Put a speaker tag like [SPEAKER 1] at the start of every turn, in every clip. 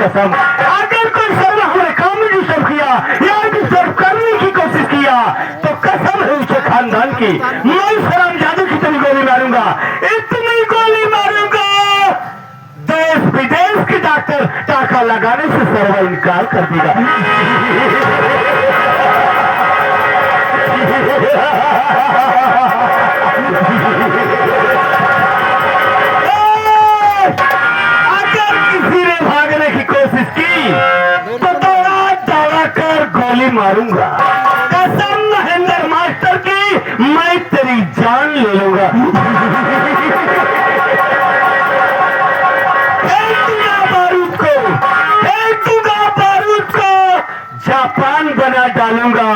[SPEAKER 1] कसम, अगर कोई शर्म हमारे काम में डिस्टर्ब किया या डिस्टर्ब करने की कोशिश किया तो कसम है उसके खानदान की, मैं सलाम जादू की इतनी गोली मारूंगा, इतनी गोली मारूंगा, देश विदेश के डॉक्टर टाका लगाने से सर्व इनकार कर देगा। अगर किसी ने भागने की कोशिश की तो दौड़ा दौड़ा कर गोली मारूंगा, कसम महेंद्र मास्टर की, मैं तेरी जान ले लूंगा। बारूद को जापान बना डालूंगा,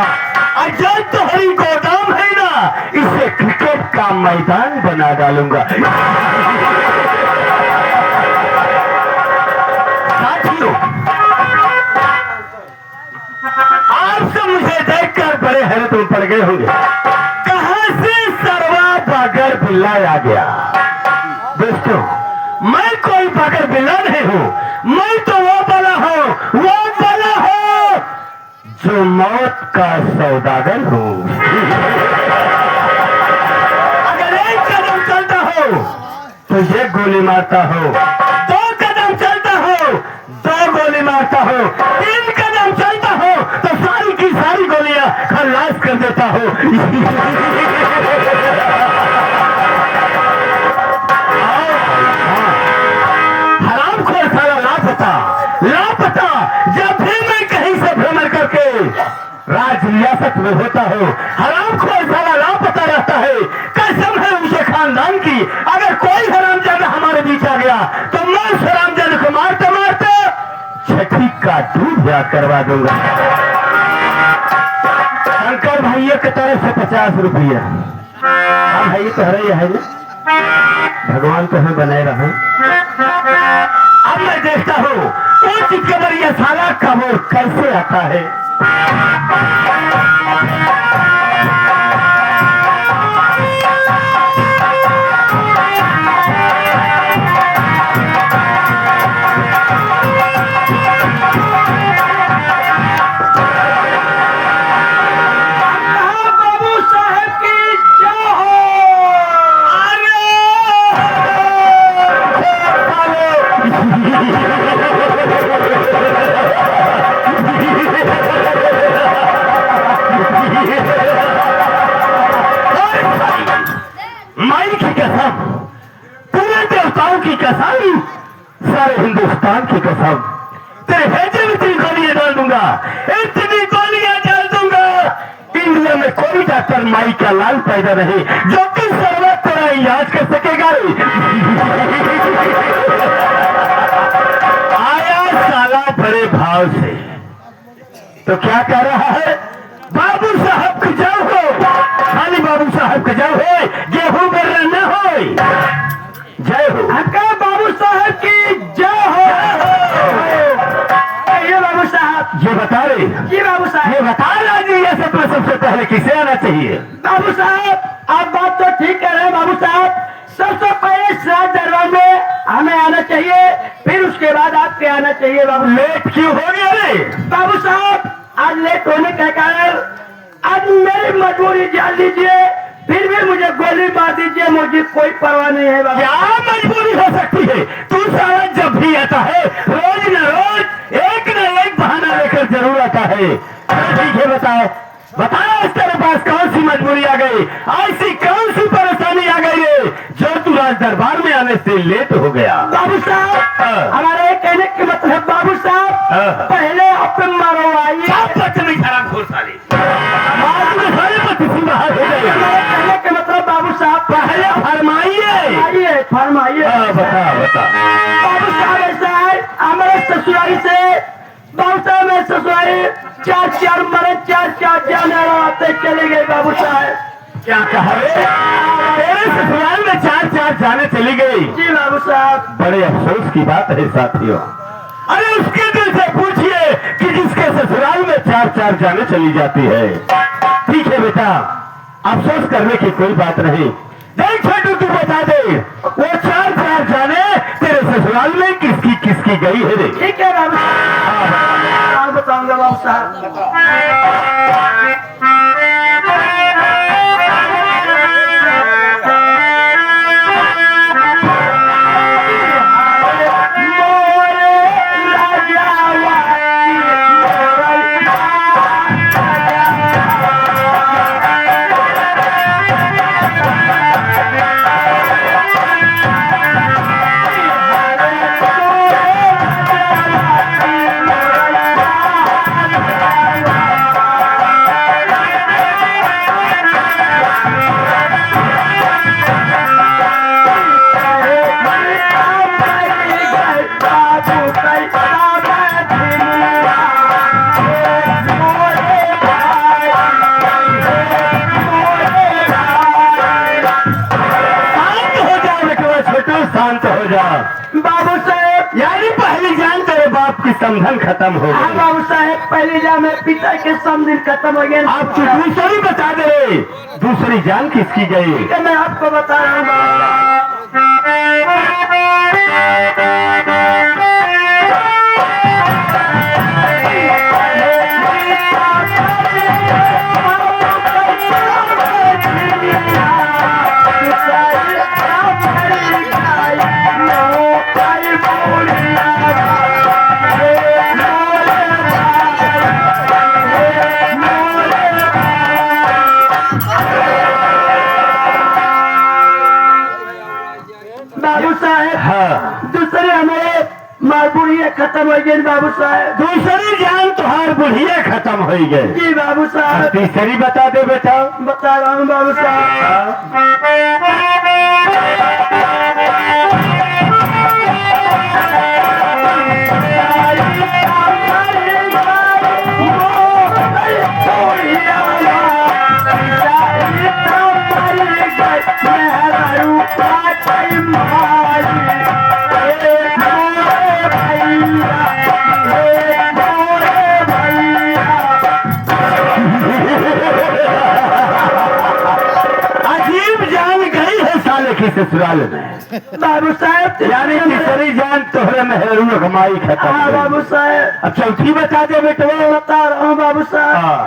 [SPEAKER 1] अजय तुम्हारी गोदाम है ना, इसे क्रिकेट का मैदान बना डालूंगा। साथियों, आप सब मुझे देखकर बड़े हैरत में पड़ गए होंगे, कहां से सरवा बगर बिल्ला आ गया। दोस्तों, मैं कोई बगर बिल्ला नहीं हूं, मैं तो वो बला हूं जो मौत का सौदागर हूं। अगर एक कदम चलता हो तो ये गोली मारता हो, 2 कदम चलता हो 2 गोली मारता हो, 3 कदम चलता हो तो सारी की सारी गोलियां खलास कर देता हो। हरामखोर साला लापता, जब भी मैं कहीं से भ्रमण करके राज रियासत में होता हो, हरामखोर साला लापता रहता है। कसम है उनके खानदान की, अगर कोई हरामजादा हमारे बीच आ गया तो मैं उस हरामजादे को मारते मारते छठी का दूध याद करवा दूंगा। शंकर भैया की तरफ से 50 रुपया। हाँ भाई, तो है ना, भगवान तो हमें बनाए रहे। अब मैं देखता हूँ वो चितकबर ये साला कमर कैसे आता है। बाबू साहब की जय हो। माई की कसम, पूरे देवताओं की कसम, सारे हिंदुस्तान की कसम, तेरे भेजे में 3 गोलियां डाल दूंगा, इतनी गोलियां डाल दूंगा, इंडिया में कोई डॉक्टर माई का लाल पैदा नहीं जो कि सर्वत तेरा इलाज कर सकेगा। आया साला बड़े भाव से, तो क्या कह रहा है, बाबू साहब की जय हो, खाली बाबू साहब की जय हो, गेहूं बर्रा न हो, जय हो। अक्का बाबू साहब की जय हो। ये बाबू साहब, ये बता रहे जी बाबू साहब, ये बता रहा जी, ये सबसे पहले किसे आना चाहिए। बाबू साहब, आप बात तो ठीक कह रहे हैं बाबू साहब, सबसे पहले सिराज दरबार में हमें आना चाहिए, फिर उसके बाद आपके आना चाहिए। बाबू लेट क्यों हो गया रे बाबू साहब? आज लेट होने के कारण आज मेरी मजबूरी जान लीजिए, फिर भी मुझे गोली मार दीजिए, मुझे कोई परवाह नहीं है। क्या मजबूरी हो सकती है? तू सारा जब भी आता है रोज न रोज एक न एक बहाना लेकर जरूर आता है। ठीक है, बताओ तेरे पास कौन सी मजबूरी आ गई, ऐसी कौन सी परेशानी आ गई है जो तू राज दरबार में आने से लेट हो गया? बाबू साहब, हमारे कहने के मतलब बाबू साहब, पहले आप मारो आइए। कहने के मतलब बाबू साहब, पहले फरमाइए। बता बाबू साहब, ऐसा है हमारे ससुराली से, बाबू साहब मैं ससुराली 4 मरे 4 जाने आते चले गए। बाबू साहब क्या कहा, तेरे ससुराल में 4 जाने चली गई? जी बाबू साहब, बड़े अफसोस की बात है साथियों। अरे उसके दिल से पूछिए कि जिसके ससुराल में 4 जाने चली जाती है। ठीक है बेटा, अफसोस करने की कोई बात नहीं। देख छोटू, तू बता दे, वो 4 जाने तेरे ससुराल में किसकी किसकी गई है रे?
[SPEAKER 2] ठीक है बाबू साहब, बताऊंगा बाबू साहब। बाबू साहेब,
[SPEAKER 1] यानी पहली जान तेरे बाप की समझन खत्म हो
[SPEAKER 2] हाँ
[SPEAKER 1] गई।
[SPEAKER 2] बाबू साहेब, पहले जा मेरे पिता के समझन खत्म हो गया।
[SPEAKER 1] आप तो दूसरी बता दे रे, दूसरी जान किसकी गई?
[SPEAKER 2] ठीक है, मैं आपको बता रहा हूँ बाबू साहेब।
[SPEAKER 1] हाँ,
[SPEAKER 2] दूसरे हमारे मार बुढ़िया खत्म हो गई बाबू साहेब।
[SPEAKER 1] दूसरी जान तुहार बुढ़िया खत्म हो गई।
[SPEAKER 2] जी बाबू साहब,
[SPEAKER 1] तीसरी बता दे बेटा।
[SPEAKER 2] बता रहा हूँ बाबू साहब।
[SPEAKER 1] अजीब जान गई है साले की ससुराल में।
[SPEAKER 2] बाबू साहब,
[SPEAKER 1] यानी तीसरी जान तोहरे मेहरू कमाई खत्म
[SPEAKER 2] हाँ
[SPEAKER 1] हो गई।
[SPEAKER 2] बाबू साहब,
[SPEAKER 1] अब चौथी बता दे बेटा।
[SPEAKER 2] बता रहा हूँ बाबू साहब।
[SPEAKER 1] हाँ,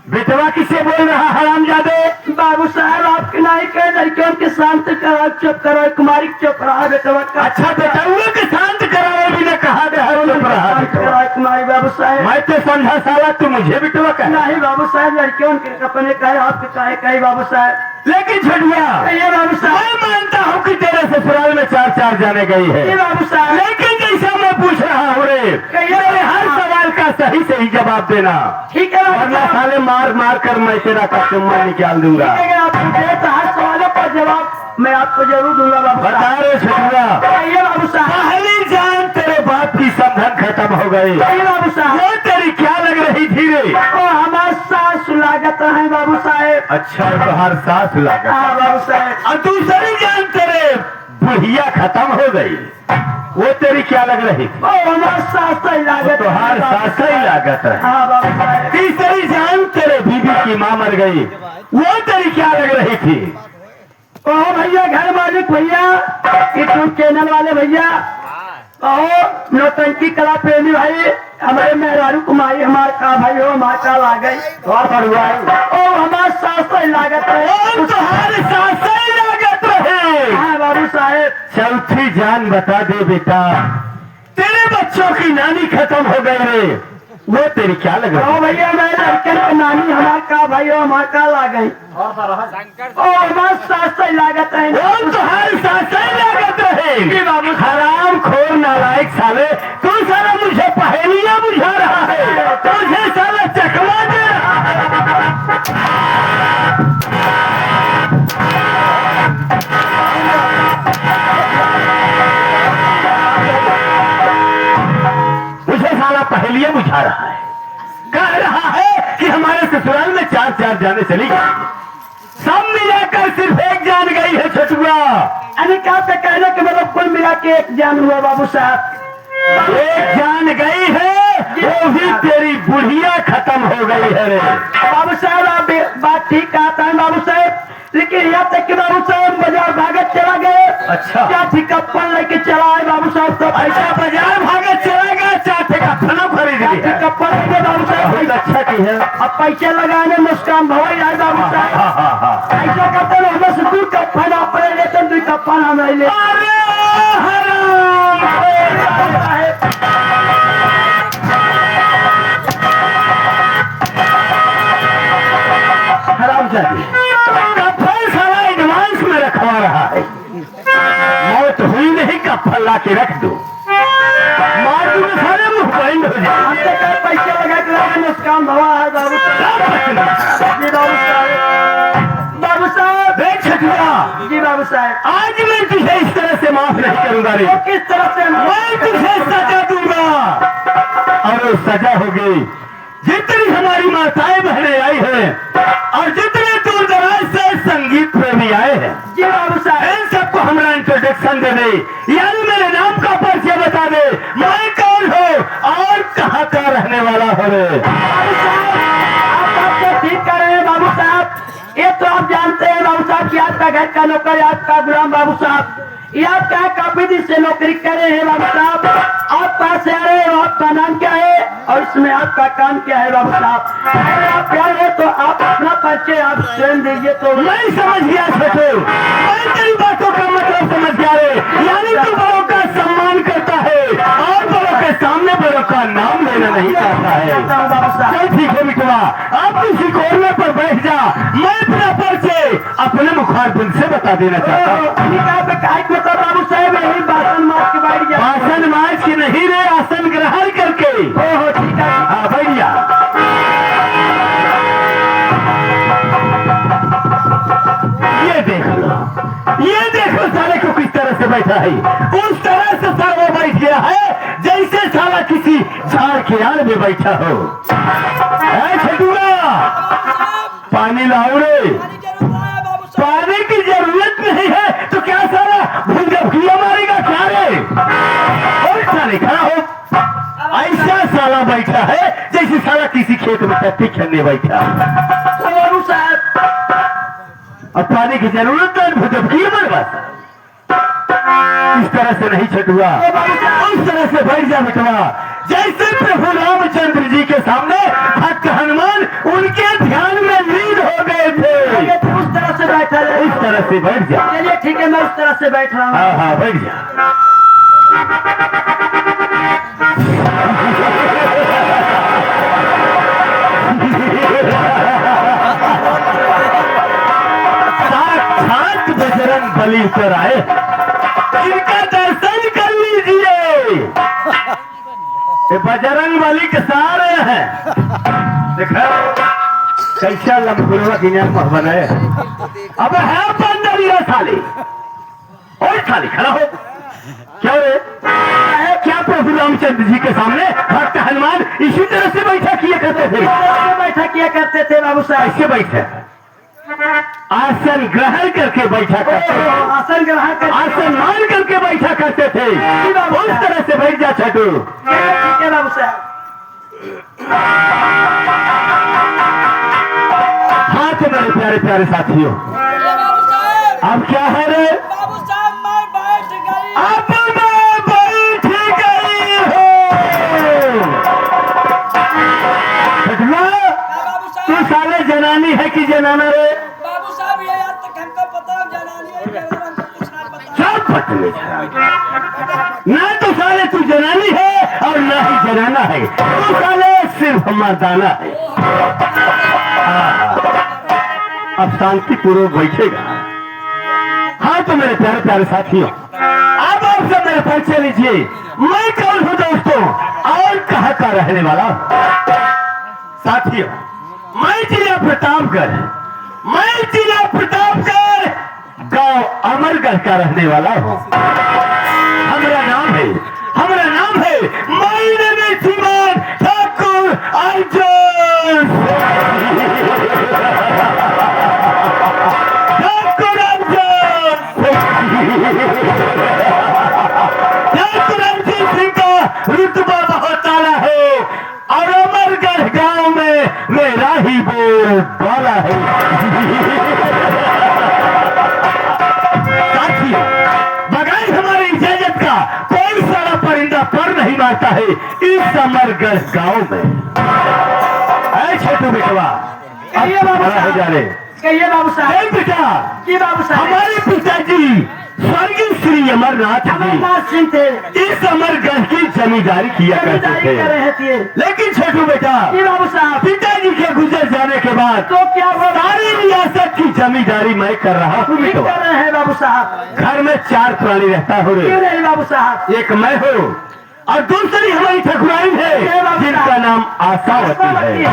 [SPEAKER 1] बेटवा किसे बोल रहा हरामजादे?
[SPEAKER 2] बाबू साहब, आपके नाई के लड़कियों के शांत करो, चुप करो, कुमारी चुप रहा बेटवा का।
[SPEAKER 1] अच्छा बेटुआ के शांत करावे भी ने कहा दे हर चुप रहा बेटवा।
[SPEAKER 2] कुमारी बाबू साहब,
[SPEAKER 1] मैं तो समझा साला तू मुझे बेटवा का।
[SPEAKER 2] नहीं बाबू साहब, लड़कियों के अपने कहे, आपके कहे कहे बाबू साहब।
[SPEAKER 1] लेकिन छठुआ,
[SPEAKER 2] ये बाबू साहब,
[SPEAKER 1] मैं मानता हूँ कि तेरे ससुराल में चार चार जाने गई
[SPEAKER 2] ये
[SPEAKER 1] है,
[SPEAKER 2] बाबू साहब,
[SPEAKER 1] लेकिन जैसा मैं पूछ रहा हूँ रे, मेरे हर सवाल का सही सही जवाब देना,
[SPEAKER 2] ठीक है बाबू
[SPEAKER 1] वरना
[SPEAKER 2] साहब।
[SPEAKER 1] साले मार मार कर मैं तेरा कस्टमर निकाल दूंगा।
[SPEAKER 2] ठीक है, आप पूछे तो हर सवालों का जवाब मैं आपको जरूर दूंगा बाबू साहब।
[SPEAKER 1] बता रे छठुआ,
[SPEAKER 2] ये बाबू साहब,
[SPEAKER 1] पहली जान तेरे बाप की समझन खत्म हो गई,
[SPEAKER 2] ये बाबू साहब,
[SPEAKER 1] वो तेरी क्या लग रही थी रे?
[SPEAKER 2] ओ हमारे सास लागत है बाबू साहब।
[SPEAKER 1] अच्छा तुम्हार सास लगा।
[SPEAKER 2] हाँ बाबू साहब,
[SPEAKER 1] और दूसरी जान तेरे बुढ़िया खत्म हो गई, वो तेरी क्या लग रही थी?
[SPEAKER 2] ओ हमारे सास ही लागत
[SPEAKER 1] तुहार सास ही लागत है।
[SPEAKER 2] हाँ बाबू साहब,
[SPEAKER 1] तीसरी जान तेरे बीबी की माँ मर गई, वो तेरी क्या लग रही थी?
[SPEAKER 2] ओ भैया घर मालिक भैया, यूट्यूब चैनल वाले भैया, ओ नौटंकी कला प्रेमी भाई, हमारे मेहरारू कुमारी हमारे का भाई हो, हमारे का ला गई ओ हमारे सास ही लागत है।
[SPEAKER 1] तुम्हारे सास ही लागत रहे।
[SPEAKER 2] हाँ बाबू साहेब,
[SPEAKER 1] चौथी जान बता दे बेटा, तेरे बच्चों की नानी खत्म हो गई रे, वो तेरी क्या लग रही?
[SPEAKER 2] ओ भैया मेरे लड़के की नानी हमारे का भाई हो, हमारे का ला गई ओ हमारे सास ही लागत है।
[SPEAKER 1] वो तुम्हारे सास ही लागत रहे।
[SPEAKER 2] जी बाबू
[SPEAKER 1] हराम खोर नालायक साले, तू साला मुझे पहेलियां बुझा रहा है, तुझे साला चकमा दे रहा है। चार जाने चली गई, सब मिलाकर सिर्फ एक जान गई है छठुआ।
[SPEAKER 2] यानी क्या पे कहने के मतलब कुल मिला के एक जान हुआ बाबू साहब।
[SPEAKER 1] एक जान गई है, वो भी तेरी बुढ़िया खत्म हो गई है रे।
[SPEAKER 2] बाबू साहब आप बात ठीक कहता है बाबू साहब, लेकिन यहाँ तक कि बाबू साहब बाजार भागत चला गए।
[SPEAKER 1] अच्छा।
[SPEAKER 2] क्या ठिकप्पन लेके चला है बाबू साहब, तो
[SPEAKER 1] ऐसा बाजार भागत चला गया, चाटे का खाना खरीद लिया।
[SPEAKER 2] ठिकप्पन लेके बाबू साहब
[SPEAKER 1] बहुत अच्छा की है।
[SPEAKER 2] अब पैसे लगाने मुस्कान भवाई है बाबू साहब।
[SPEAKER 1] हाँ हाँ हाँ।
[SPEAKER 2] ऐसा करते ना हमें से 2 कप्पन अपने लेते 2 कप्पन हमें ले।
[SPEAKER 1] अरे हराम हरामजादी, कप्पन साला एडवांस में रखवा रहा है। मौत हुई नहीं, कप्पन ला के रख दो, मार दूंगा सारे मुंह बंद हो जाए।
[SPEAKER 2] हमसे क्या पैसे लगा के लाने मुस्कान भवा है बाबू साहब। जी बाबू साहब, बाबू साहब
[SPEAKER 1] देख छठुआ,
[SPEAKER 2] जी बाबू साहब,
[SPEAKER 1] आज मैं तुझे इस तरह से माफ नहीं करूंगा रे।
[SPEAKER 2] तो किस तरह से
[SPEAKER 1] मैं तुझे सजा दूंगा, और वो सजा होगी जितनी हमारी माताएं बहनें आई हैं और जितने दूर दराज से संगीत प्रेमी आए हैं,
[SPEAKER 2] जी बाबू साहब,
[SPEAKER 1] इन सबको हमारा इंट्रोडक्शन दे दे, यानी मेरे नाम का परिचय बता दे, मैं कौन हूँ और कहाँ का रहने वाला हो रे।
[SPEAKER 2] बाबू साहब आप बात तो ठीक कर रहे हैं बाबू साहब। ये तो आप जानते हैं बाबू साहब कि आपका घर का नौकर, आपका गुलाम बाबू साहब, ये आपका काफी दिन से नौकरी कर रहे हैं बाबू साहब। आप पास से आ रहे हैं, आपका नाम क्या है और इसमें आपका काम क्या है बाबू साहब? अगर आप प्यार है तो आप अपना परिचय आप स्वयं दीजिए। तो
[SPEAKER 1] मैं समझ गया छोटू, मैं तेरी बातों का मतलब समझ गया रे, यानी तू बड़ों का सम्मान करता है और बड़ों के सामने बड़ों का नाम लेना नहीं चाहता है।
[SPEAKER 2] बाबू साहब
[SPEAKER 1] चल ठीक है बिटवा, अब किसी कोने पर बैठ जा, मैं अपना परिचय अपने मुखारबिन से बता देना चाहता हूँ।
[SPEAKER 2] बाबू साहब यही भाषण मार के बैठ गया।
[SPEAKER 1] भाषण मार्च की नहीं रे, आसन ग्रहण करके।
[SPEAKER 2] ओहो ठीक है।
[SPEAKER 1] हाँ बैठ जा। ये देख लो, ये देखो साले को किस तरह से बैठा है, उस तरह से साला वो बैठ गया है जैसे साला किसी झाड़ के आड़ में बैठा हो। छठुआ पानी लाओ रे, पानी की जरूरत नहीं है तो क्या सारा भूलगभिया मारेगा क्या रे? और साले खड़ा हो, ऐसा साला बैठा है जैसे साला किसी खेत में टट्टी खेलने बैठा।
[SPEAKER 2] बाबू साहब
[SPEAKER 1] और पानी की जरूरत है, भूलगभिया मार बस। इस तरह से नहीं छठुआ, उस तरह से बैठ जा बेटवा जैसे प्रभु रामचंद्र जी के सामने भक्त हनुमान उनके ध्यान में लीन हो गए थे,
[SPEAKER 2] उस तरह से बैठा है।
[SPEAKER 1] इस तरह से बैठ जा।
[SPEAKER 2] चलिए ठीक है, मैं उस तरह से बैठ रहा हूँ।
[SPEAKER 1] हाँ हाँ बैठ जा। साक्षात बजरंग बली पर आए, इनका दर्शन कर लीजिए। ये बजरंग बली के सारे हैं, देखा कैसा लम्बुरवा गिनान भवन है। अब है बंदरिया थाली, और थाली खड़ा हो। क्या रे है, क्या प्रभु रामचंद्र जी के सामने भक्त हनुमान इसी तरह से बैठा किया करते थे?
[SPEAKER 2] बैठा किया करते थे बाबू साहब।
[SPEAKER 1] ऐसे बैठे, आसन ग्रहण करके बैठा करते थे,
[SPEAKER 2] आसन ग्रहण कर
[SPEAKER 1] आसन मान करके बैठा करते थे। उस तरह से बैठ जा छठू।
[SPEAKER 2] ठीक है बाबू साहब।
[SPEAKER 1] हाँ तो मेरे प्यारे प्यारे साथियों, अब क्या है रे?
[SPEAKER 2] बाबू साहब मैं बैठ गई।
[SPEAKER 1] अब मैं बैठ गई हूँ। छठुआ, तू साले जनानी है कि जनाना रे?
[SPEAKER 2] बाबू साहब ये आज तक हमको पता जनानी है, हमको कुछ नहीं पता।
[SPEAKER 1] सब बदले ना तो साले तू जनानी है और ना ही जनाना है, तू साले सिर्फ मर्दाना है। अब शांति पूर्वक बैठेगा। हाँ तो मेरे प्यारे प्यारे साथियों, अब आप सब मेरे परिचय लीजिए, मैं कौन हूँ दोस्तों और कहाँ का रहने वाला हूँ। साथियों, मैं जिला प्रतापगढ़, गांव अमरगढ़ का रहने वाला हूँ। हमारा नाम है मायने में श्रीमान ठाकुर अर्जुन। बाला है। साथियों, बगैर हमारे इजाजत का कोई सारा परिंदा पर नहीं मारता है इस अमरगढ़ गांव में। ऐ छोटू बेटवा,
[SPEAKER 2] कहिए बाबू साहब।
[SPEAKER 1] जा रहे
[SPEAKER 2] कहिए बाबू साहब।
[SPEAKER 1] बेटा,
[SPEAKER 2] जी बाबू साहब।
[SPEAKER 1] हमारे पिताजी स्वर्गीय श्री अमरनाथ जी
[SPEAKER 2] अमरनाथ सिंह थे।
[SPEAKER 1] इस अमरगढ़ की जमींदारी किया करते
[SPEAKER 2] जमींदारी कर
[SPEAKER 1] थे।
[SPEAKER 2] रहे थे।
[SPEAKER 1] लेकिन छोटू बेटा,
[SPEAKER 2] जी बाबू साहब।
[SPEAKER 1] पिताजी के गुजर जाने के बाद
[SPEAKER 2] तो क्या हुआ?
[SPEAKER 1] सारी रियासत की जमींदारी मैं कर रहा हूँ
[SPEAKER 2] ठीक
[SPEAKER 1] बेटवा।
[SPEAKER 2] कर रहे हैं बाबू साहब।
[SPEAKER 1] घर में 4 प्राणी रहता हो
[SPEAKER 2] क्यों
[SPEAKER 1] रे।
[SPEAKER 2] नहीं बाबू साहब?
[SPEAKER 1] एक मैं हूँ और दूसरी हमारी ठकुराइन है जिनका नाम आशावती है,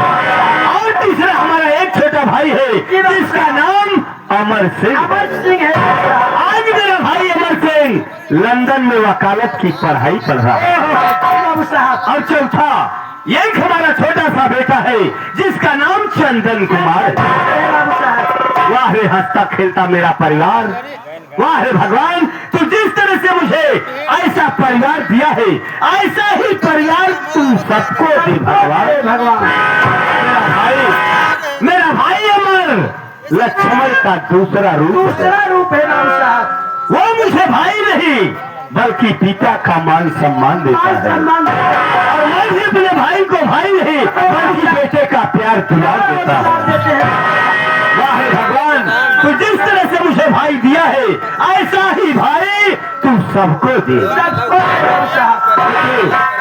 [SPEAKER 1] और तीसरा हमारा एक छोटा भाई है जिसका नाम अमर सिंह है।
[SPEAKER 2] अमर सिंह है बाबू साहब।
[SPEAKER 1] आज मेरा भाई अमर सिंह लंदन में वकालत की पढ़ाई पढ़ रहा है।
[SPEAKER 2] बाबू साहब।
[SPEAKER 1] और चौथा एक हमारा छोटा सा बेटा है जिसका नाम चंदन कुमार है।
[SPEAKER 2] बाबू साहब।
[SPEAKER 1] वाह रे हंसता खेलता मेरा परिवार, वाह रे भगवान, तू जिस तरह से मुझे ऐसा परिवार दिया है ऐसा ही परिवार तुम सबको दे भगवान।
[SPEAKER 2] भगवान।
[SPEAKER 1] मेरा भाई अमर लक्ष्मण का दूसरा रूप है।
[SPEAKER 2] दूसरा रूप है बाबू साहब।
[SPEAKER 1] वो मुझे भाई नहीं बल्कि पिता का मान सम्मान देता
[SPEAKER 2] मान
[SPEAKER 1] है,
[SPEAKER 2] सम्मान
[SPEAKER 1] और मैं भी अपने भाई को भाई नहीं बल्कि बेटे का प्यार दुलार देता है।
[SPEAKER 2] देते हैं।
[SPEAKER 1] वाह रे भगवान, तू जिस तरह से मुझे भाई दिया है ऐसा ही भाई तू सबको दे।
[SPEAKER 2] सबको बाबू साहब।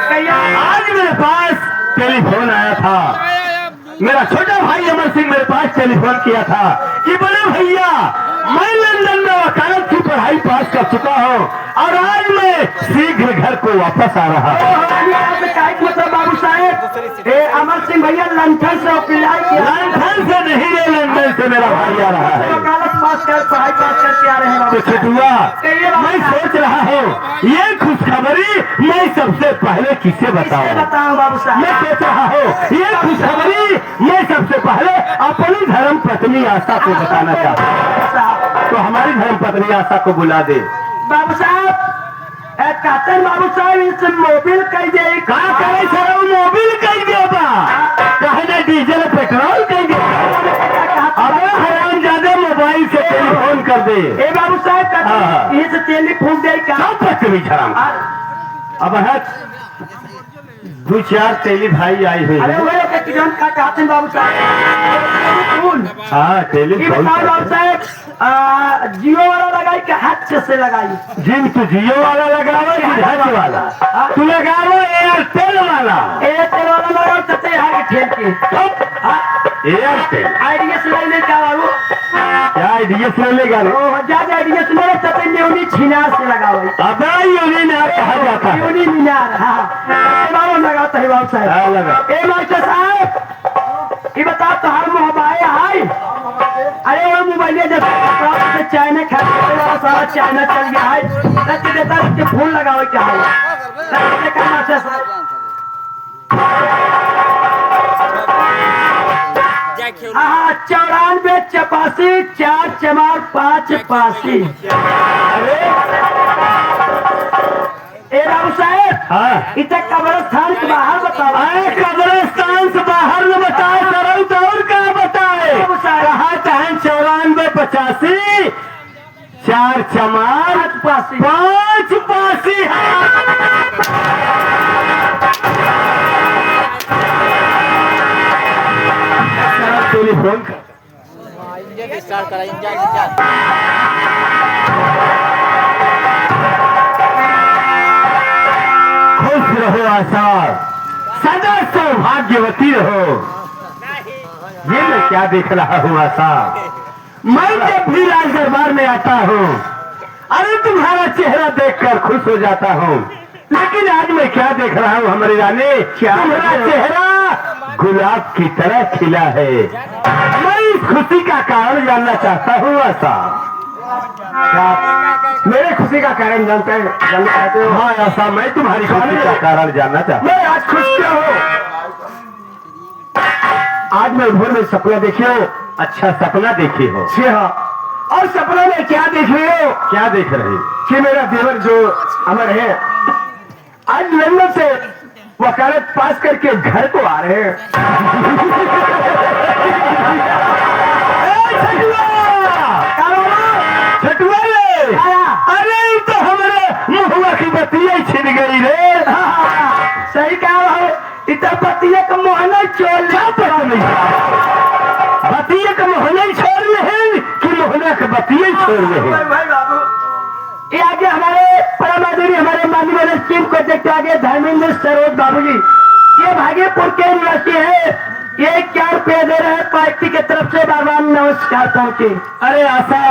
[SPEAKER 2] कहिए।
[SPEAKER 1] आज मेरे पास टेलीफोन आया था, मेरा छोटा भाई अमर सिंह मेरे पास टेलीफोन किया था कि बड़े भैया मैं लंदन में वकालत की पढ़ाई पास कर चुका हूँ और आज मैं शीघ्र घर को वापस आ रहा हूँ।
[SPEAKER 2] मतलब बाबू साहेब अमर सिंह भैया लंदन से अप्लाई किया।
[SPEAKER 1] लंदन से नहीं रे, लंदन से मेरा भाई आ रहा है।
[SPEAKER 2] वकालत पास कर पढ़ाई पास करके आ रहे हैं
[SPEAKER 1] तो
[SPEAKER 2] बाबू साहब।
[SPEAKER 1] छुटुआ, मैं सोच रहा हूँ ये खुशखबरी मैं सबसे पहले किसे बताऊं।
[SPEAKER 2] बताओ बाबू साहब।
[SPEAKER 1] मैं सोच रहा हूँ ये खुशखबरी मैं सबसे पहले अपनी धर्म पत्नी आशा को बताना चाहता हूँ। तो हमारी धर्म पत्नी आशा को बुला दे।
[SPEAKER 2] बाबू साहब कहते हैं बाबू साहब इस मोबिल कह दे।
[SPEAKER 1] का करे सर मोबिल कह दे बा, कहना डीजल पेट्रोल कह दे। अबे हराम ज्यादा मोबाइल से टेलीफोन कर दे।
[SPEAKER 2] ए बाबू साहब
[SPEAKER 1] हाँ।
[SPEAKER 2] ये से टेलीफोन दे का।
[SPEAKER 1] सब पत्नी झराम। अब है 2-4 टेली भाई आई हुई
[SPEAKER 2] अरे
[SPEAKER 1] है।
[SPEAKER 2] वो के किरण का कहते हैं बाबू साहब।
[SPEAKER 1] हाँ
[SPEAKER 2] ये
[SPEAKER 1] टेलीफोन
[SPEAKER 2] बताओ बाबू साहब जियो वाला लगाई कि हाथ से लगाई।
[SPEAKER 1] जिन तू जियो वाला लगावा कि धज वाला तू लगावो एयरटेल वाला।
[SPEAKER 2] एयरटेल वाला लगाओ चलते यहाँ के ठेल के।
[SPEAKER 1] एयरटेल
[SPEAKER 2] आइडिया से ले क्या बाबू।
[SPEAKER 1] क्या आइडिया से लेगा रे?
[SPEAKER 2] ज्यादा आइडिया से मेरे चलते न्यूनी छिनार से लगाओ।
[SPEAKER 1] अबे यूनियन कहा जाता है।
[SPEAKER 2] न्यूनी मीनार। हाँ बाबू लगाता है बाबू साहब।
[SPEAKER 1] हाँ, लगा।
[SPEAKER 2] ए मास्टर साहब ये बता तो हर मोबाइल है। अरे वो मोबाइल जब चाइना खा सारा चाइना चल गया है। रख देता है फूल लगाओ क्या है। मास्टर साहब हाँ 94 84 4 4 5 85।
[SPEAKER 1] अरे
[SPEAKER 2] ए बाबू साहब
[SPEAKER 1] हाँ
[SPEAKER 2] इतना कब्रस्तान के बाहर बताओ।
[SPEAKER 1] अरे कब्रिस्तान से बाहर न बताए करो तो और क्या बताए। कहा चाहे 94 85 4 चमार 5 पासी। टेलीफोन
[SPEAKER 3] स्टार्ट करा इंजन।
[SPEAKER 1] खुश रहो आशा, सदा सौभाग्यवती रहो। ये मैं क्या देख रहा हूँ आशा, मैं जब भी राज दरबार में आता हूँ अरे तुम्हारा चेहरा देखकर खुश हो जाता हूँ, लेकिन आज मैं क्या देख रहा हूँ हमारी रानी, तुम्हारा चेहरा गुलाब की तरह खिला है। मैं इस खुशी का कारण जानना चाहता हूँ आशा।
[SPEAKER 2] मेरे खुशी का कारण जानना चाहते हो।
[SPEAKER 1] हाँ आशा, मैं तुम्हारी खुशी का कारण जानना चाहता हूँ।
[SPEAKER 2] मैं आज खुश क्यों हूँ?
[SPEAKER 1] आज मैं भोर में सपना देखी हो। अच्छा सपना देखी हो?
[SPEAKER 2] जी हाँ। और सपना में क्या देख रही हो?
[SPEAKER 1] क्या देख रही?
[SPEAKER 2] कि मेरा देवर जो अमर है आज लंदन से वकालत पास करके घर को आ रहे हैं।
[SPEAKER 1] बातियां छोड़ रहे।
[SPEAKER 2] भाई बाबू ये आगे हमारे परम आदरणीय हमारे माननीय स्कीम को देखते आगे धर्मेंद्र सरोज बाबू जी, ये भागीपुर के निवासी है। ये क्या रुपये दे रहे हैं पार्टी की तरफ से, बाबा नमस्कार पहुंचे।
[SPEAKER 1] अरे आशा,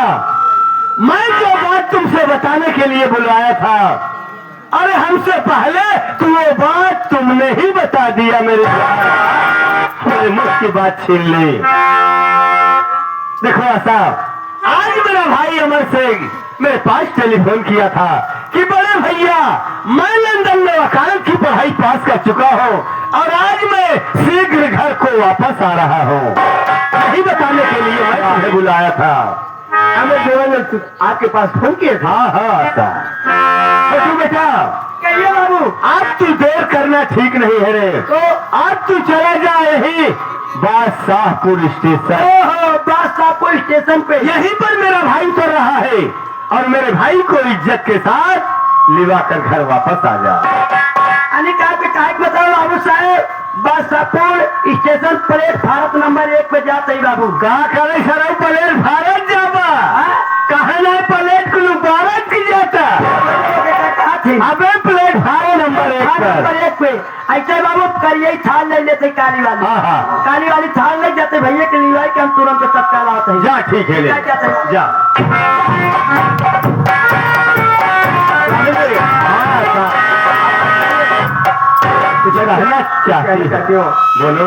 [SPEAKER 1] मैं जो बात तुमसे बताने के लिए बुलाया था, अरे हमसे पहले तो वो बात तुमने ही बता दिया मेरे मुझ की बात छीन ली। देखो आशा, आज मेरा भाई अमर सिंह मेरे पास टेलीफोन किया था कि बड़े भैया मैं लंदन में वकालत की पढ़ाई पास कर चुका हूँ और आज मैं शीघ्र घर को वापस आ रहा हूँ। यही बताने के लिए मैं तुम्हें बुलाया था। हमें देवानंद आपके पास फोन किया था। हाँ आशा, तो बेटा
[SPEAKER 2] कहिए बाबू।
[SPEAKER 1] आज तू देर करना ठीक नहीं है रे।
[SPEAKER 2] तो
[SPEAKER 1] आज तू चला जा यही बादशाहपुर स्टेशन।
[SPEAKER 2] ओहो, बादशाहपुर स्टेशन पे
[SPEAKER 1] यहीं पर मेरा भाई उतर रहा है और मेरे भाई को इज्जत के साथ लिवा कर घर वापस आ जा।
[SPEAKER 2] अनिका पे काहे बताओ बाबू साहब, बादशाहपुर स्टेशन प्लेटफार्म नंबर 1 पे जाते ही बाबू।
[SPEAKER 1] कहा करे सर प्लेट भारत जाबा, कहा ना प्लेट कुलू भारत की जाता।
[SPEAKER 2] कहा थी
[SPEAKER 1] अबे प्लेटफार्म नंबर 1
[SPEAKER 2] नंबर 1 पे ऐसे बाबू करिए थाल ले लेते काली वाली।
[SPEAKER 1] हाँ हाँ,
[SPEAKER 2] काली वाली थाल ले जाते भैया के लिए कि हम तुरंत तत्काल आते हैं।
[SPEAKER 1] जा ठीक है ले जा। कुछ कहना चाहती हो? बोलो।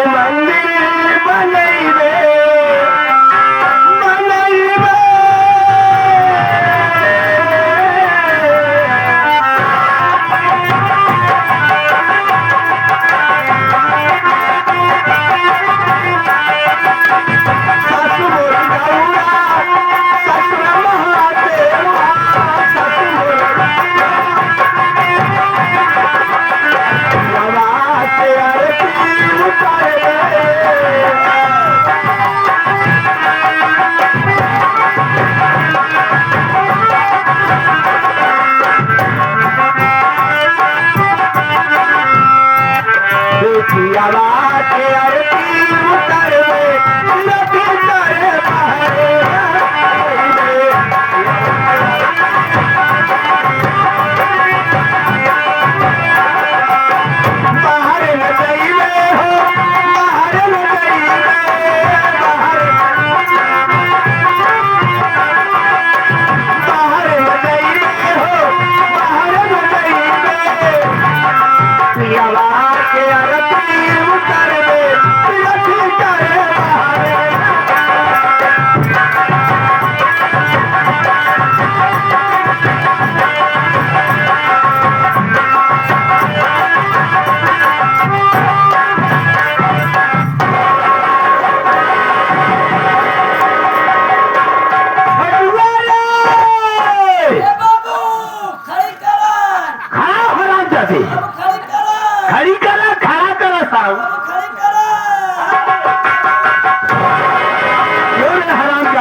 [SPEAKER 1] मंदिर बनैबे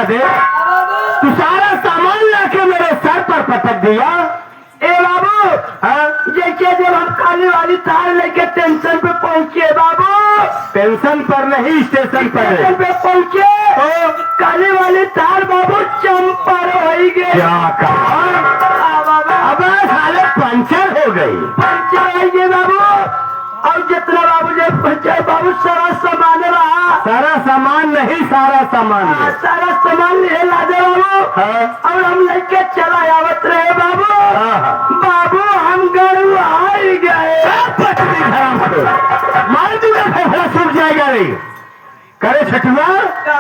[SPEAKER 1] तू सारा सामान लाके मेरे सर पर पटक दिया।
[SPEAKER 2] ए बाबू, जैसे जब हम काली वाली थार लेके टेंशन पे पहुंचे बाबू,
[SPEAKER 1] टेंशन पर नहीं स्टेशन पर
[SPEAKER 2] स्टेशन पे पहुंचे तो काली वाली थार बाबू चंपर हो गए।
[SPEAKER 1] क्या कहा? अब साले पंचर हो गई।
[SPEAKER 2] पंचर हो गए बाबू, और जितना बाबू जब पंचर बाबू सारा सामान रहा।
[SPEAKER 1] सारा सामान नहीं, सारा सामान
[SPEAKER 2] सारा सामान ले लादे बाबू। और हम लेके चला आवत रहे बाबू। बाबू हम गरू आ गए।
[SPEAKER 1] मार दूंगा, फेफड़ा सूख जाएगा। रे करे छठुआ,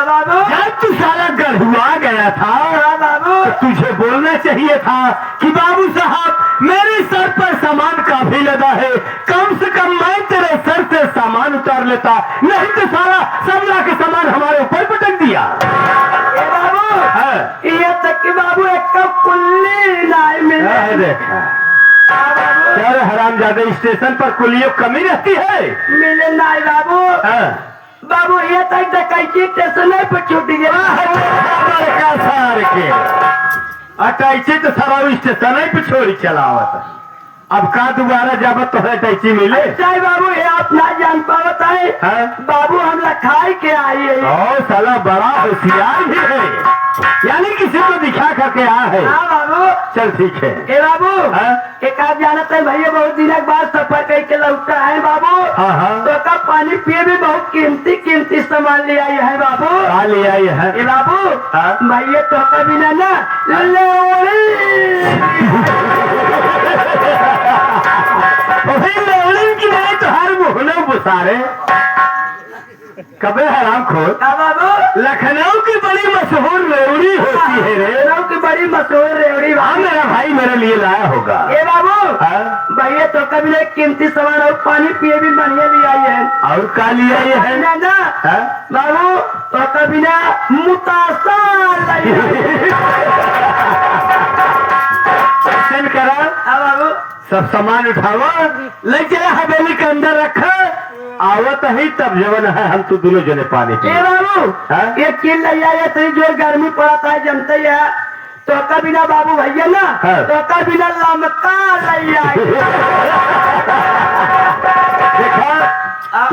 [SPEAKER 2] बाबू
[SPEAKER 1] जब तू सारा गढ़ुआ गया था
[SPEAKER 2] बाबू,
[SPEAKER 1] तो तुझे बोलना चाहिए था कि बाबू साहब मेरे सर पर सामान काफी लगा है, कम से कम मैं तेरे सर से सामान उतार लेता, नहीं तो सारा सबला के सामान हमारे ऊपर पटक दिया।
[SPEAKER 2] बाबू ये तक कि बाबू एक कुल्ली नहीं मिले।
[SPEAKER 1] देखा यार हरामजादे, स्टेशन पर कुलियों कमी रहती है।
[SPEAKER 2] मिले नहीं बाबू। बाबू ये तक डकैती स्टेशन पे छूट गया।
[SPEAKER 1] सार के अटैची तो सारा स्टेशन पे छोड़ी चलावत। अब का दोबारा जब तो है अटैची मिले।
[SPEAKER 2] चाहे बाबू ये आप ना जान पावत है
[SPEAKER 1] हाँ?
[SPEAKER 2] बाबू हम लखाई के आई है।
[SPEAKER 1] ओ साला बड़ा होशियार भी है, यानी किसी को दिखा करके आया है।
[SPEAKER 2] हाँ बाबू।
[SPEAKER 1] चल ठीक है।
[SPEAKER 2] ए बाबू
[SPEAKER 1] हाँ?
[SPEAKER 2] एक आप जानत है भैया बहुत दिन के बाद सफर करके लौटा है बाबू।
[SPEAKER 1] हाँ हाँ।
[SPEAKER 2] तो का पानी पिए भी बहुत कीमती सामान ले आई है बाबू।
[SPEAKER 1] आ लिया है।
[SPEAKER 2] ए बाबू
[SPEAKER 1] हाँ?
[SPEAKER 2] भैया तो का बिना ना
[SPEAKER 1] लोड़ी की नहीं तो हर मोहल्ले बुसारे कबे हराम खोर।
[SPEAKER 2] बाबू
[SPEAKER 1] लखनऊ की बड़ी मशहूर रेवड़ी होती है रे।
[SPEAKER 2] लखनऊ की बड़ी मशहूर रेवड़ी।
[SPEAKER 1] हाँ मेरा भाई मेरे लिए लाया होगा।
[SPEAKER 2] ए बाबू
[SPEAKER 1] हाँ?
[SPEAKER 2] भैया तो कभी नहीं कीमती सामान और पानी पिए भी बढ़िया ले आई है।
[SPEAKER 1] और का लिया ये है
[SPEAKER 2] ना ना
[SPEAKER 1] हाँ?
[SPEAKER 2] बाबू तो कभी ना मुतासा
[SPEAKER 1] सेंड करा।
[SPEAKER 2] बाबू
[SPEAKER 1] सब सामान उठावा ले चला हवेली के अंदर रखा। आवत ही तब जवन है हम तो दोनों जने पानी पी।
[SPEAKER 2] ए बाबू
[SPEAKER 1] हाँ?
[SPEAKER 2] ये किल ले आया तो जो गर्मी पड़ा था जमते है तो का बिना बाबू भैया ना
[SPEAKER 1] हाँ।
[SPEAKER 2] तो का बिना लमका ले आई।
[SPEAKER 1] देखा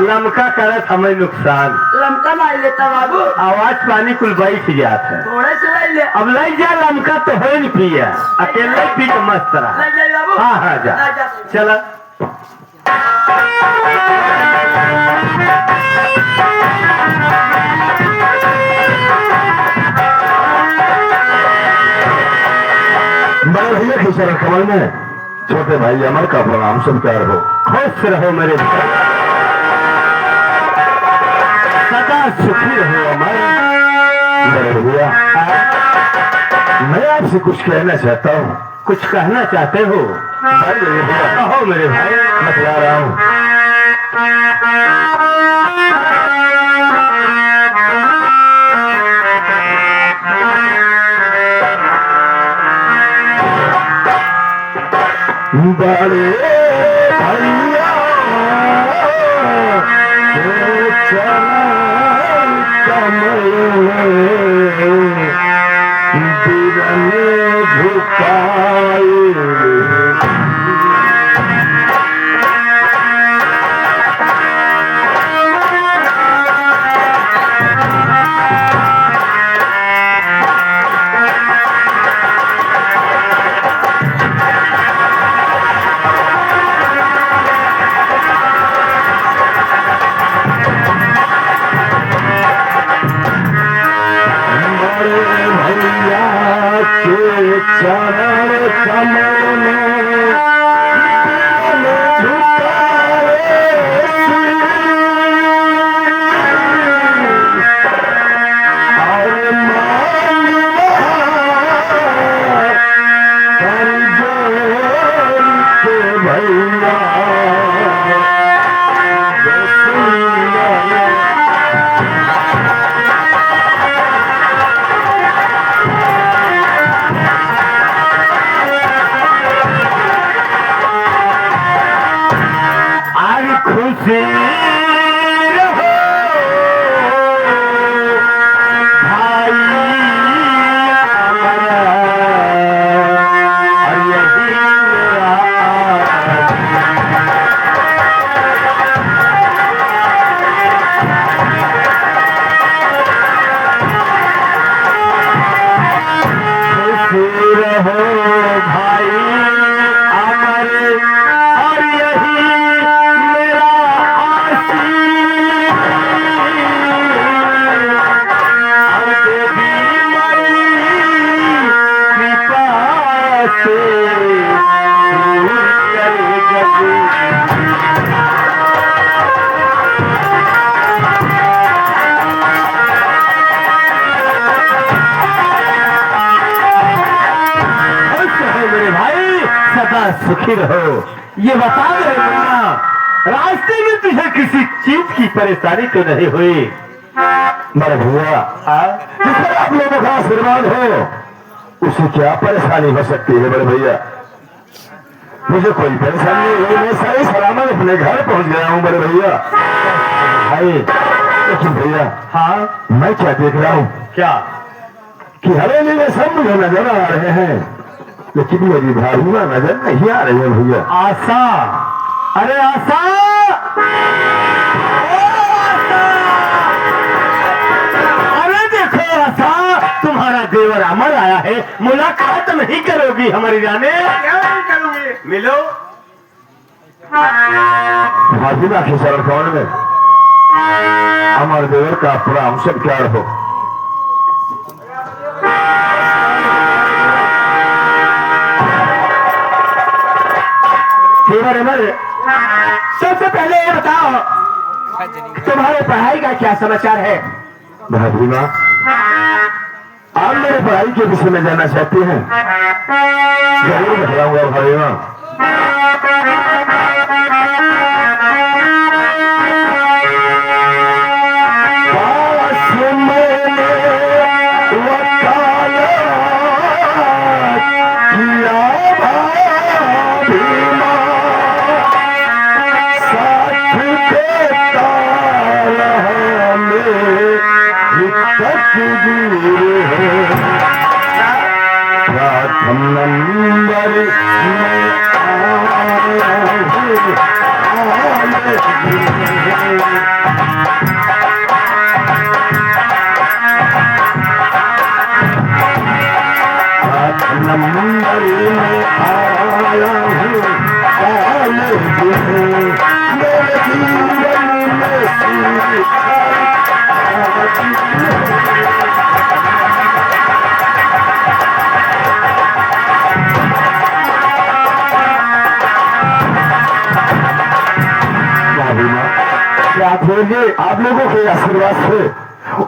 [SPEAKER 1] लमका करत हमें नुकसान।
[SPEAKER 2] लमका लाई लेता बाबू
[SPEAKER 1] आवाज पानी कुल बैठ जात है।
[SPEAKER 2] थोड़े से लाई ले।
[SPEAKER 1] अब ले जा लमका तो हो नहीं पिया अकेले पी के मस्त रहा।
[SPEAKER 2] ले जाए बाबू।
[SPEAKER 1] हाँ हाँ जा
[SPEAKER 2] ला जा।
[SPEAKER 1] चला।
[SPEAKER 4] बड़े भैया किशोर कमल में छोटे भाई अमर का प्रणाम स्वीकार हो।
[SPEAKER 1] खुश रहो मेरे भाई, सदा सुखी रहो अमर।
[SPEAKER 4] बड़े भैया मैं आपसे कुछ कहना चाहता हूँ।
[SPEAKER 1] कुछ कहना चाहते हो?
[SPEAKER 4] भाई मेरे भैया
[SPEAKER 1] कहो मेरे भाई।
[SPEAKER 4] बतला रहा हूँ। बड़े भैया के चरण कमल बिरन झुकाए। चरण कमल में झुकाए और कर जोर के भैया
[SPEAKER 1] खुशी रहो भाई हमारा, और यही मेरा खुशी रहो भाई हमारे, और यही सुखी रहो। ये बता रहे मुन्ना, रास्ते में तुझे किसी चीज की परेशानी तो नहीं हुई?
[SPEAKER 4] बड़े भैया जिससे आप लोगों का आशीर्वाद हो उसे क्या परेशानी हो सकती है? बड़े भैया मुझे कोई परेशानी नहीं हुई, मैं सही सलामत अपने घर पहुंच गया हूँ। बड़े भैया भाई लेकिन भैया
[SPEAKER 1] हाँ
[SPEAKER 4] मैं क्या देख रहा हूँ?
[SPEAKER 1] क्या?
[SPEAKER 4] कि हवेली में सब मुझे नजर आ रहे हैं, लेकिन मेरी भारियां नजर नहीं आ रही है भैया।
[SPEAKER 1] आशा, अरे आशा, अरे देखो आशा, तुम्हारा देवर अमर आया है, मुलाकात नहीं करोगी हमारी रानी? मिलो।
[SPEAKER 4] भाजिना के शरण कौन में अमर देवर का पूरा अंश क्या हो।
[SPEAKER 1] देवर अमर, सबसे पहले ये बताओ तुम्हारे पढ़ाई का क्या समाचार है?
[SPEAKER 4] भाजिना, आप मेरे पढ़ाई के विषय में जानना चाहते हैं? जरूर बताऊंगा भाजिना। आप लोगों के आशीर्वाद से,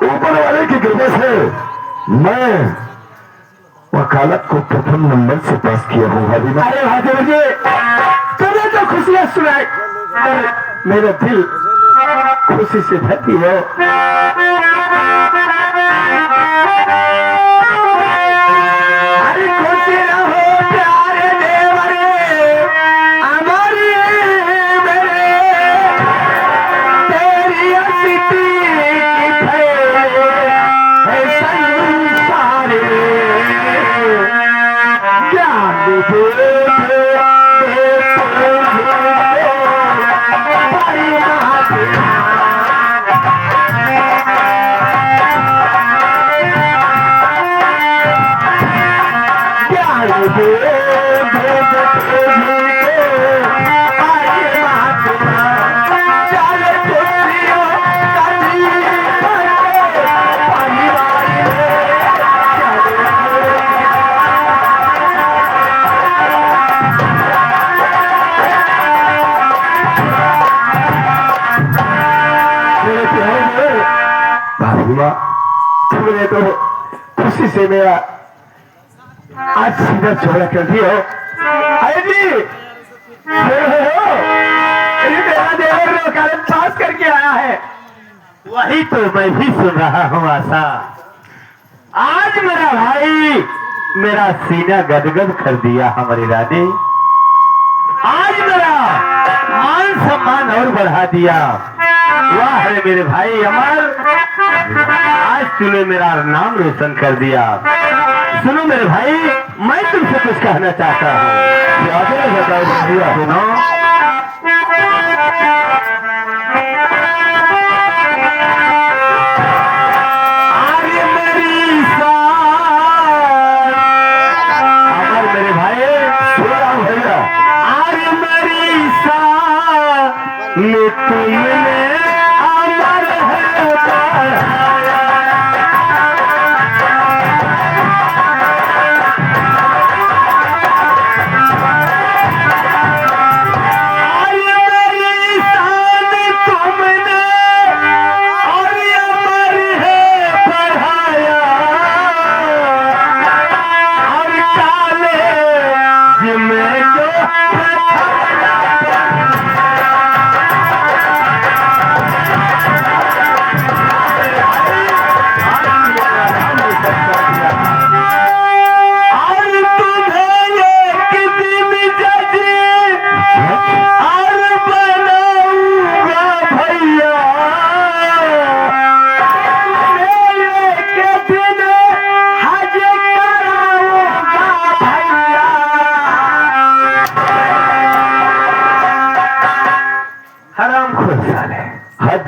[SPEAKER 4] ऊपर वाले की कृपा से मैं वकालत को प्रथम नंबर से पास किया हूँ भाभी।
[SPEAKER 1] अरे भाभी जी, तुम्हें तो खुशियां सुनाई, मेरा दिल खुशी से भरती हो। अरे खुशी रहो प्यारे देवरे, हमारी मेरे, तेरी अतिथि की फैले है संसार में। ज्ञान दे तुमने तो खुशी से मेरा आज सीधा छोड़ा कर दिया हो। अरे जी, मेरा देवर वकालत पास करके आया है। वही तो मैं भी सुन रहा हूँ आशा। आज मेरा भाई मेरा सीना गदगद कर दिया हमारी रानी। आज मेरा मान सम्मान और बढ़ा दिया। वाह है मेरे भाई अमर, आज तूने मेरा नाम रोशन कर दिया। सुनो मेरे भाई, मैं तुमसे कुछ कहना चाहता हूँ। सुनो, अरे मेरी अमर मेरे भाई, भैया, अरे मेरी तुमने अमर है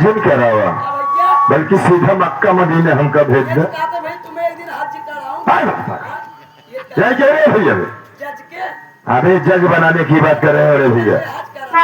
[SPEAKER 4] अर्जुन कह रहा हुआ, बल्कि सीधा मक्का मदीने हमका भेज दे।
[SPEAKER 2] तुम्हें एक दिन हज कराऊं
[SPEAKER 4] क्या कह रहे भैया?
[SPEAKER 2] जज के
[SPEAKER 4] अरे जग बनाने की बात कर रहे हैं अरे भैया।
[SPEAKER 2] हज कराऊं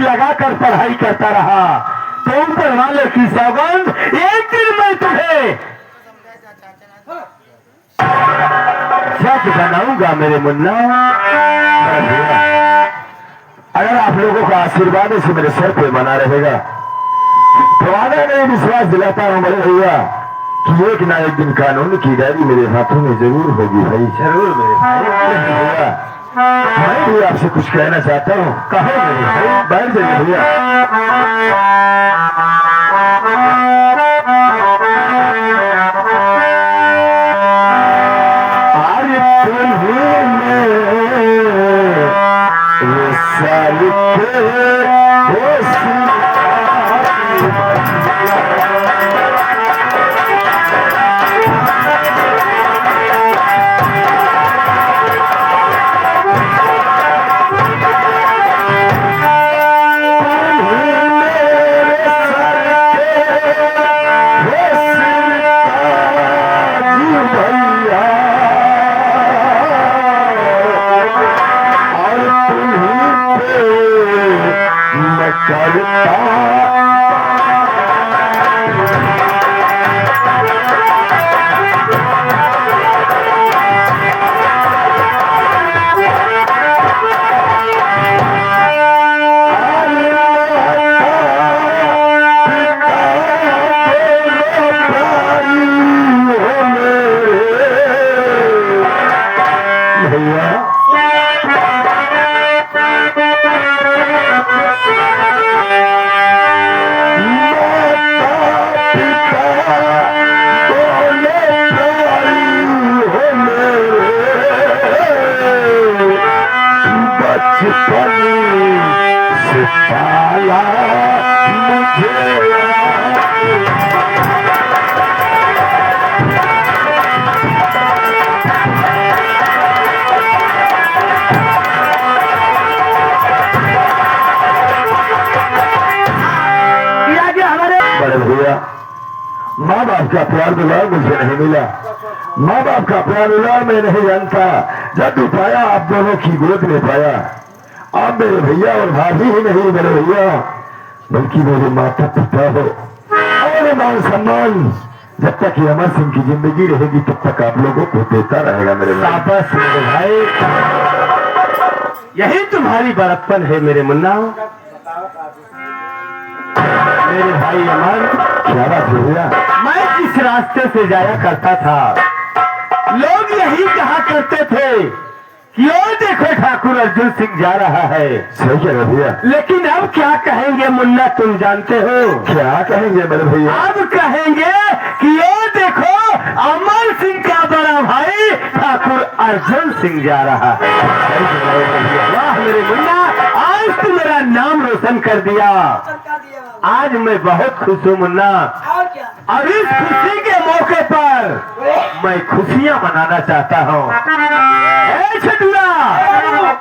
[SPEAKER 1] लगाकर पढ़ाई करता रहा तो ऊपर वाले की सौगंध एक दिन मैं तुम्हें जज बनाऊंगा मेरे मुन्ना।
[SPEAKER 4] अगर आप लोगों का आशीर्वाद से मेरे सर पे बना रहेगा तो आगे मैं विश्वास दिलाता हूँ बड़े भैया कि एक ना एक दिन कानून की डायरी मेरे हाथों में जरूर होगी भाई,
[SPEAKER 1] जरूर मेरे भाई।
[SPEAKER 4] भैया मैं भी आपसे कुछ कहना चाहता हूँ।
[SPEAKER 1] कहो मेरे भाई।
[SPEAKER 4] बैठ जाइए भैया। माँ बाप का प्यार दुलार मुझे नहीं मिला, माँ बाप का प्यार दुलार मैं नहीं जानता। जब पाया आप दोनों की गोद में पाया, आप मेरे भैया और भाभी ही नहीं मेरे भैया बल्कि मेरे माता पिता हो और मान सम्मान जब तक ये अमर सिंह की जिंदगी रहेगी तब तक आप लोगों को देता रहेगा मेरे
[SPEAKER 1] शाबाश मेरे भाई, यही तुम्हारी बड़प्पन है मेरे मुन्ना। मेरे भाई अमर,
[SPEAKER 4] क्या बात है भैया?
[SPEAKER 1] मैं जिस रास्ते से जाया करता था लोग यही कहा करते थे कि ओ देखो ठाकुर अर्जुन सिंह जा रहा है।
[SPEAKER 4] सही कह रहे भैया।
[SPEAKER 1] लेकिन अब क्या कहेंगे मुन्ना तुम जानते हो?
[SPEAKER 4] क्या कहेंगे मेरे भैया?
[SPEAKER 1] अब कहेंगे कि ओ देखो अमर सिंह का बड़ा भाई ठाकुर अर्जुन सिंह जा रहा है। वाह मेरे मुन्ना, आज तू मेरा नाम रोशन कर दिया। आज मैं बहुत खुश हूँ मुन्ना, और इस खुशी के मौके पर मैं खुशियाँ मनाना चाहता हूँ। छठुआ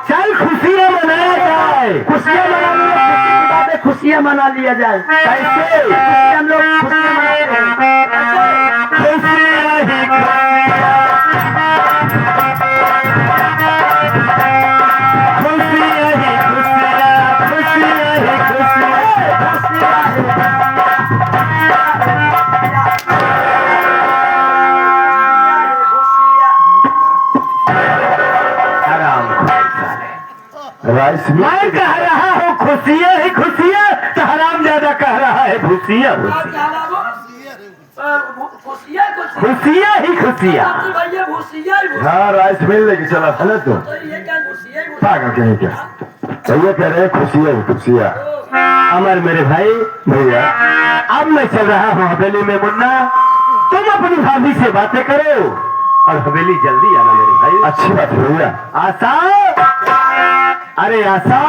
[SPEAKER 1] चल खुशियाँ मनाया जाए।
[SPEAKER 2] खुशियाँ मना लिया, खुशियाँ मना लिया जाए।
[SPEAKER 1] कैसे
[SPEAKER 2] हम लोग खुशियाँ मनाते हैं।
[SPEAKER 1] खुशियाँ ही
[SPEAKER 4] राइस मिल
[SPEAKER 1] मैं कह रहा हूँ खुशियाँ ही खुशियाँ, तो हराम ज्यादा कह रहा है भूसिया भूसिया।
[SPEAKER 2] खुशियाँ
[SPEAKER 1] खुशियाँ ही खुशियाँ।
[SPEAKER 2] भैया भूसिया ही भूसिया।
[SPEAKER 4] हाँ राइस मिल लेके चला था ना तुम,
[SPEAKER 2] तो ये क्या भूसिया ही भूसिया?
[SPEAKER 4] पागल कहीं क्या? भैया कह रहे हैं खुशियाँ ही खुशियाँ।
[SPEAKER 1] अमर मेरे भाई,
[SPEAKER 4] भैया
[SPEAKER 1] अब मैं चल रहा हूँ हवेली में। मुन्ना तुम अपनी भाभी से बातें करो और हवेली जल्दी आना मेरे भाई।
[SPEAKER 4] अच्छी बात है भैया।
[SPEAKER 1] आशा, अरे आशा,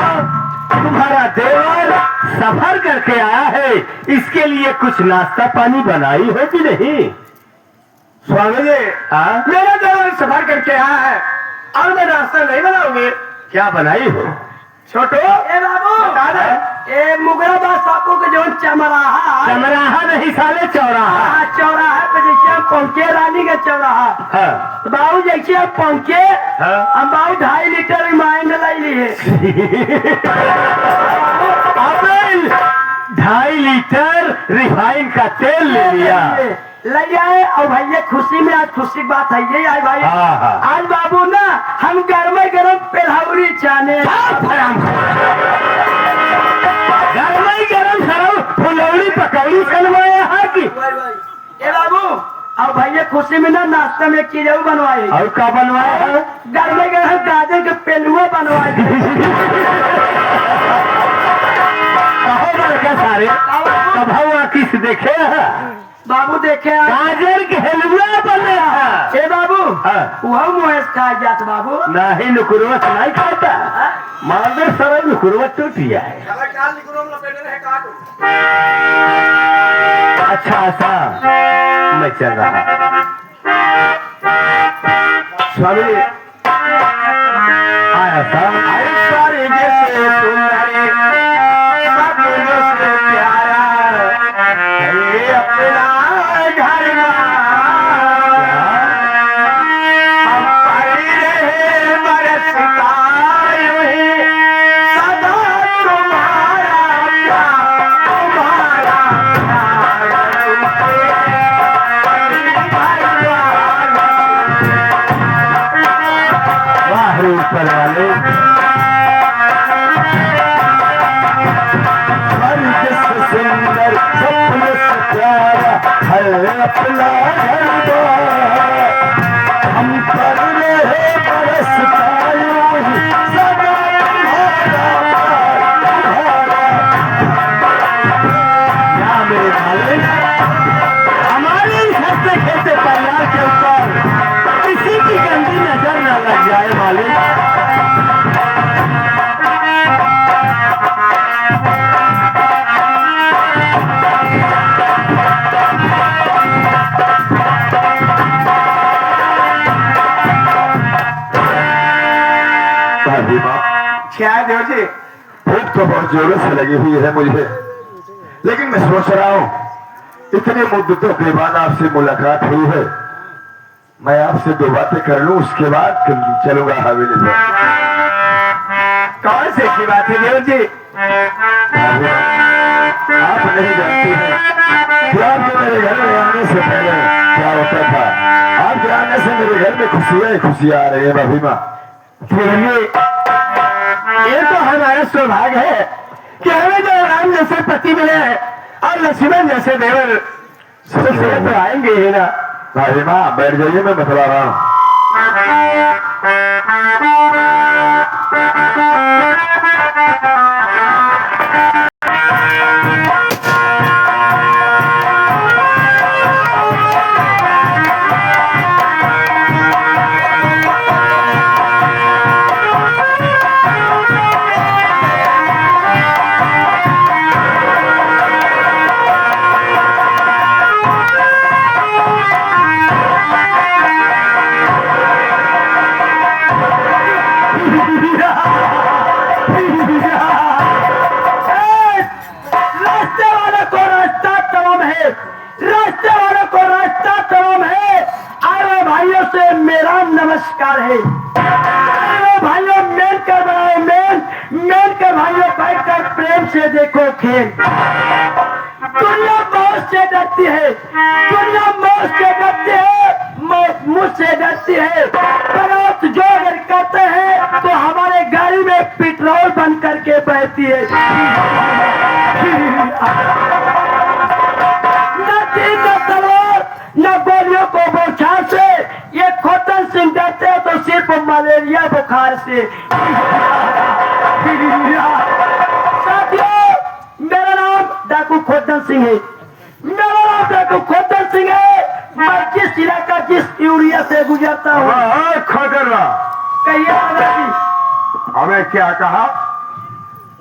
[SPEAKER 1] तुम्हारा देवर सफर करके आया है, इसके लिए कुछ नाश्ता पानी बनाई हो कि नहीं?
[SPEAKER 2] स्वामी जी,
[SPEAKER 1] हाँ?
[SPEAKER 2] मेरा देवर सफर करके आया है और मैं नाश्ता नहीं बनाऊंगी।
[SPEAKER 1] क्या बनाई हो?
[SPEAKER 2] छोटो ए बाबू, ए मुगराबाद साहब के जो चमराहा है,
[SPEAKER 1] चमराहा नहीं साले, चौराहा।
[SPEAKER 2] चौराहा पे जैसे हम पहुंचे, रानी का चौराहा,
[SPEAKER 1] हाँ,
[SPEAKER 2] तो बाबू जैसे हम पहुंचे,
[SPEAKER 1] हाँ।
[SPEAKER 2] हम बाबू 2.5 लीटर रिमाइंड लाई लिए।
[SPEAKER 1] अबे 2.5 लीटर रिफाइन का तेल ले लिया।
[SPEAKER 2] ले आए और भैया खुशी में, आज खुशी की बात है ये आई भाई।
[SPEAKER 1] हाँ, हाँ।
[SPEAKER 2] आज बाबू ना हम गर्मे गर्म पेलहौरी चाने,
[SPEAKER 1] गरम गरम सरल फुलौड़ी पकौड़ी बनवाया है कि?
[SPEAKER 2] ए बाबू, और भैया खुशी में ना नाश्ता में की जाऊ बनवाई,
[SPEAKER 1] और क्या बनवाया है?
[SPEAKER 2] गर्मे गर्म गाजर के पेलुआ बनवाए।
[SPEAKER 1] कहो बड़का सारे, कब हुआ किस देखे है?
[SPEAKER 2] बाबू देखे
[SPEAKER 1] गाजर के हलवा बने है।
[SPEAKER 2] ए बाबू,
[SPEAKER 1] हाँ।
[SPEAKER 2] वह मुहेश खा जात बाबू।
[SPEAKER 1] नहीं नुकुरवत नहीं खाता, मादर सरल नुकुरवत टूट गया है। अच्छा अच्छा, मैं चल रहा स्वामी। आया था सारे जैसे तुम्हारे सपनों से प्यारा है अपना घर हम पड़ी रहे बरसता यूं ही सदा तुम्हारा प्यार, तुम्हारा वाह ऊपर वाले सुंदर सपने से प्यारा है अपना घर द्वार हम पर रहे बरसता यूं ही सदा तुम्हारा क्या मेरे मालिक, हमारे इस हंसते खेलते परिवार के ऊपर किसी की गंदी नजर न लग जाए मालिक।
[SPEAKER 2] क्या देव जी?
[SPEAKER 4] भूख तो बहुत जोरों से लगी हुई है मुझे, लेकिन मैं सोच रहा हूँ इतने मुद्दतों के बाद आपसे मुलाकात हुई है, मैं आपसे 2 बातें कर लूं, उसके बाद चलूंगा हवेली में।
[SPEAKER 2] कौन से की बात है देव जी?
[SPEAKER 4] आप नहीं जानते हैं कि आपके मेरे घर में आने से पहले क्या होता था। आपके आने से मेरे घर में खुशियां ही खुशियां आ रही है भाभीमा।
[SPEAKER 1] ये तो हमारा सौभाग्य है कि हमें जो राम जैसे पति मिले हैं और लक्ष्मण जैसे देवर तो आएंगे ही ना।
[SPEAKER 4] भाभीमा बैठ जाइए, मैं बतला रहा हूँ।
[SPEAKER 2] रास्ते वाले को रास्ता तमाम है, रास्ते वाले को रास्ता तमाम है। आए भाइयों से मेरा नमस्कार है। आए भाइयों, मेल कर बनाए मेल, मेल कर भाइयों बैठ कर प्रेम से देखो खेल। दुनिया मौत से डरती है, दुनिया मौत से डरती है, मौत मुझसे डरती है। पर आप जो अगर करते हैं तो हमारे गाड़ी में पेट्रोल लोगों को बुखार से, ये खोतन सिंह डरते हैं तो सिर्फ मलेरिया बुखार से। साथियों, मेरा नाम डाकू खोतन सिंह है, मेरा नाम डाकू खोतन सिंह है। मैं जिस इलाका जिस यूरिया से गुजरता हूँ,
[SPEAKER 4] खदरवा
[SPEAKER 2] कहिए सदाजी,
[SPEAKER 4] हमें क्या कहा?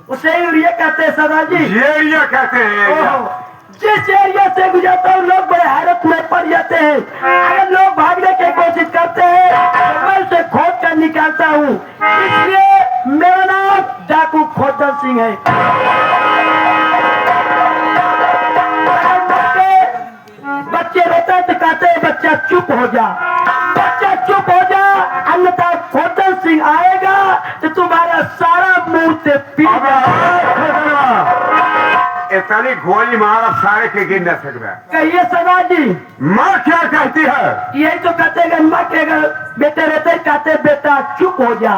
[SPEAKER 2] उसे यूरिया कहते हैं सदाजी।
[SPEAKER 4] ये कहते हैं।
[SPEAKER 2] ओहो, जिस एरिया से गुजरता हूँ लोग बड़े हैरत में पड़ जाते हैं। अगर लोग भागने की कोशिश करते हैं तो मैं उसे खोद कर निकालता हूँ, इसलिए मेरा नाम डाकू खोतन सिंह है। बच्चे रोते तो कहते हैं बच्चा चुप हो जा, बच्चा चुप हो जा, अन्यथा खोतन सिंह आएगा तो तुम्हारा सारा मुंह से पी
[SPEAKER 4] इतनी गोली मार अब सारे के गिन न सकता।
[SPEAKER 2] कहिए सदाजी।
[SPEAKER 4] माँ क्या कहती है?
[SPEAKER 2] यही तो कहते हैं माँ के अगर बेटे रहते कहते बेटा चुप हो जा,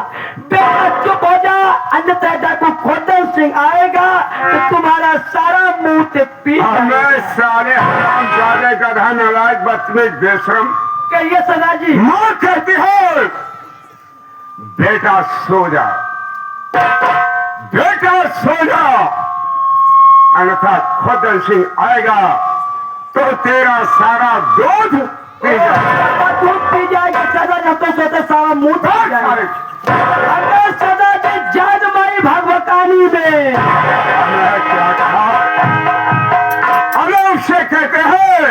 [SPEAKER 2] बेटा चुप हो जा, अन्यथा डाकू खोतन सिंह आएगा तो तुम्हारा सारा मुंह से पी
[SPEAKER 4] हमें सारे हरामजादे गधा नालायक बदतमीज बेशरम।
[SPEAKER 2] कहिए सदाजी।
[SPEAKER 4] माँ कहती है बेटा सो जा, बेटा सो जा, अन्यथा खोतन सिंह आएगा तो तेरा सारा दूध पी जाएगा।
[SPEAKER 2] दूध पी जाएगा सदा, न तो सोते सारा मुंह पी जाएगा। अगर सदा जी जान मारी भगवतानी में
[SPEAKER 4] हमने क्या कहा? हमें उससे कहते हैं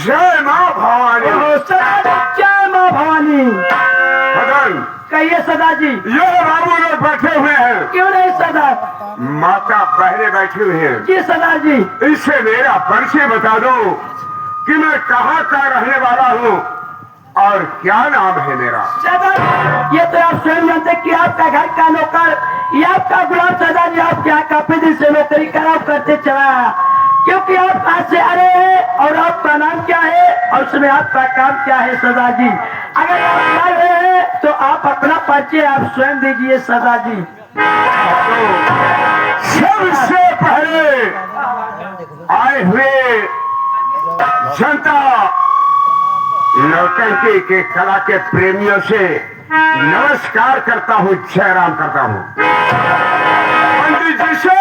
[SPEAKER 4] जय माँ भवानी।
[SPEAKER 2] सदा जी जय माँ भवानी।
[SPEAKER 4] भगवान
[SPEAKER 2] कहिए सदा जी।
[SPEAKER 4] ये बाबू लोग बैठे हुए हैं,
[SPEAKER 2] क्यों नहीं सदा?
[SPEAKER 4] माता बहने बैठी हुई हैं।
[SPEAKER 2] जी सदा जी।
[SPEAKER 4] इससे मेरा परिचय बता दो कि मैं कहाँ का रहने वाला हूँ और क्या नाम है मेरा?
[SPEAKER 2] सदा जी, ये तो आप स्वयं जानते कि आपका घर का नौकर, ये आपका गुलाम सदा जी आपके यहाँ काफी दिन से नौकरी कराव करते चला, क्योंकि आप कहाँ से आ रहे हैं और आपका नाम क्या है और उसमें आपका काम क्या है सदा जी? अगर आप आ रहे हैं तो आप अपना परिचय आप स्वयं दीजिए सदा जी।
[SPEAKER 4] सबसे पहले आए हुए जनता नौटंकी के कला के प्रेमियों से नमस्कार करता हूँ, जयराम करता हूँ। पंडित जी से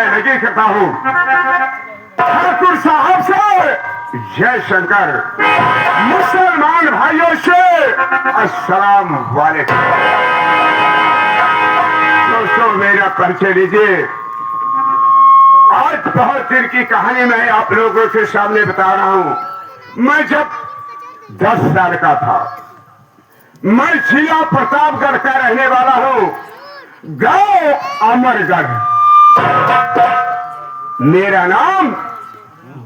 [SPEAKER 4] लगी करता हूँ, ठाकुर साहब से जय शंकर, मुसलमान भाइयों से अस्सलाम वालेकुम। दोस्तों मेरा परिचय लीजिए। आज बहुत दिन की कहानी मैं आप लोगों के सामने बता रहा हूँ। मैं जब 10 साल का था, मैं जिला प्रतापगढ़ का रहने वाला हूँ, गांव अमरगढ़। मेरा नाम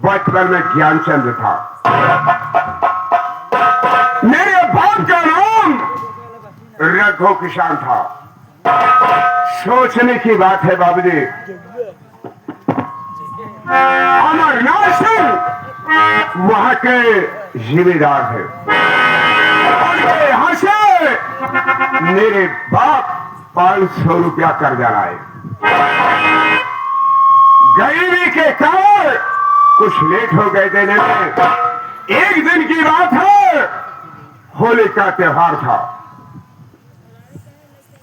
[SPEAKER 4] बचपन में ज्ञानचंद्र था। मेरे बाप का नाम रघु किसान था। सोचने की बात है बाबूजी, अमरनाथ सिंह वहां के जिम्मेदार है और यहां से मेरे बाप 500 रुपया कर्जा लाए। गरीबी के कारण कुछ लेट हो गए देने में। एक दिन की बात है, होली का त्योहार था।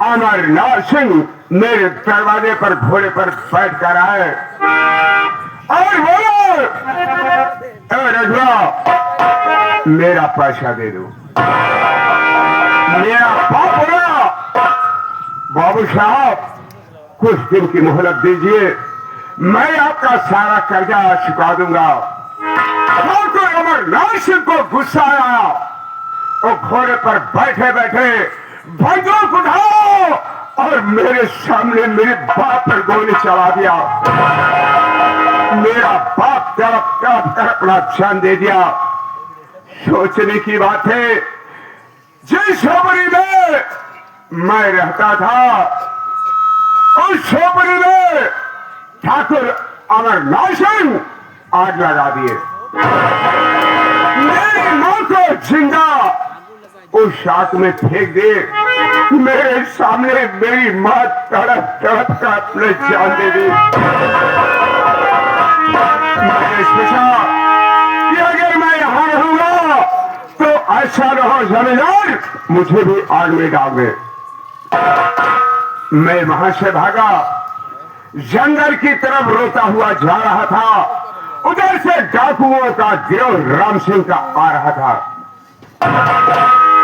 [SPEAKER 4] अमरनाथ सिंह मेरे दरवाजे पर घोड़े पर बैठ कर आए और बोलो रघुआ मेरा पैसा दे दो। मेरा बाप बोला बाबू साहब कुछ दिन की मोहलत दीजिए, मैं आपका सारा कर्जा चुका दूंगा। तो अमरनाथ सिंह को गुस्सा आया, वो घोड़े पर बैठे बैठे बंदूक उठाओ और मेरे सामने मेरे बाप पर गोली चला दिया। मेरा बाप तरफ अपना जान दे दिया। सोचने की बात है, जिस झोपड़ी में मैं रहता था उस झोपड़ी में ठाकुर अमरनाथ सिंह आग लगा दिए। मेरी मां को जिंदा उस आग में फेंक दे। मेरे सामने मेरी मां तड़प तड़प कर अपने जान दे दी। मैंने सोचा कि अगर मैं यहां रहूंगा अच्छा रहो जमींदार, मुझे भी आग में डाल दे। मैं वहां से भागा, जंगल की तरफ रोता हुआ जा रहा था। उधर से डाकुओं का गिरोह राम सिंह का आ रहा था।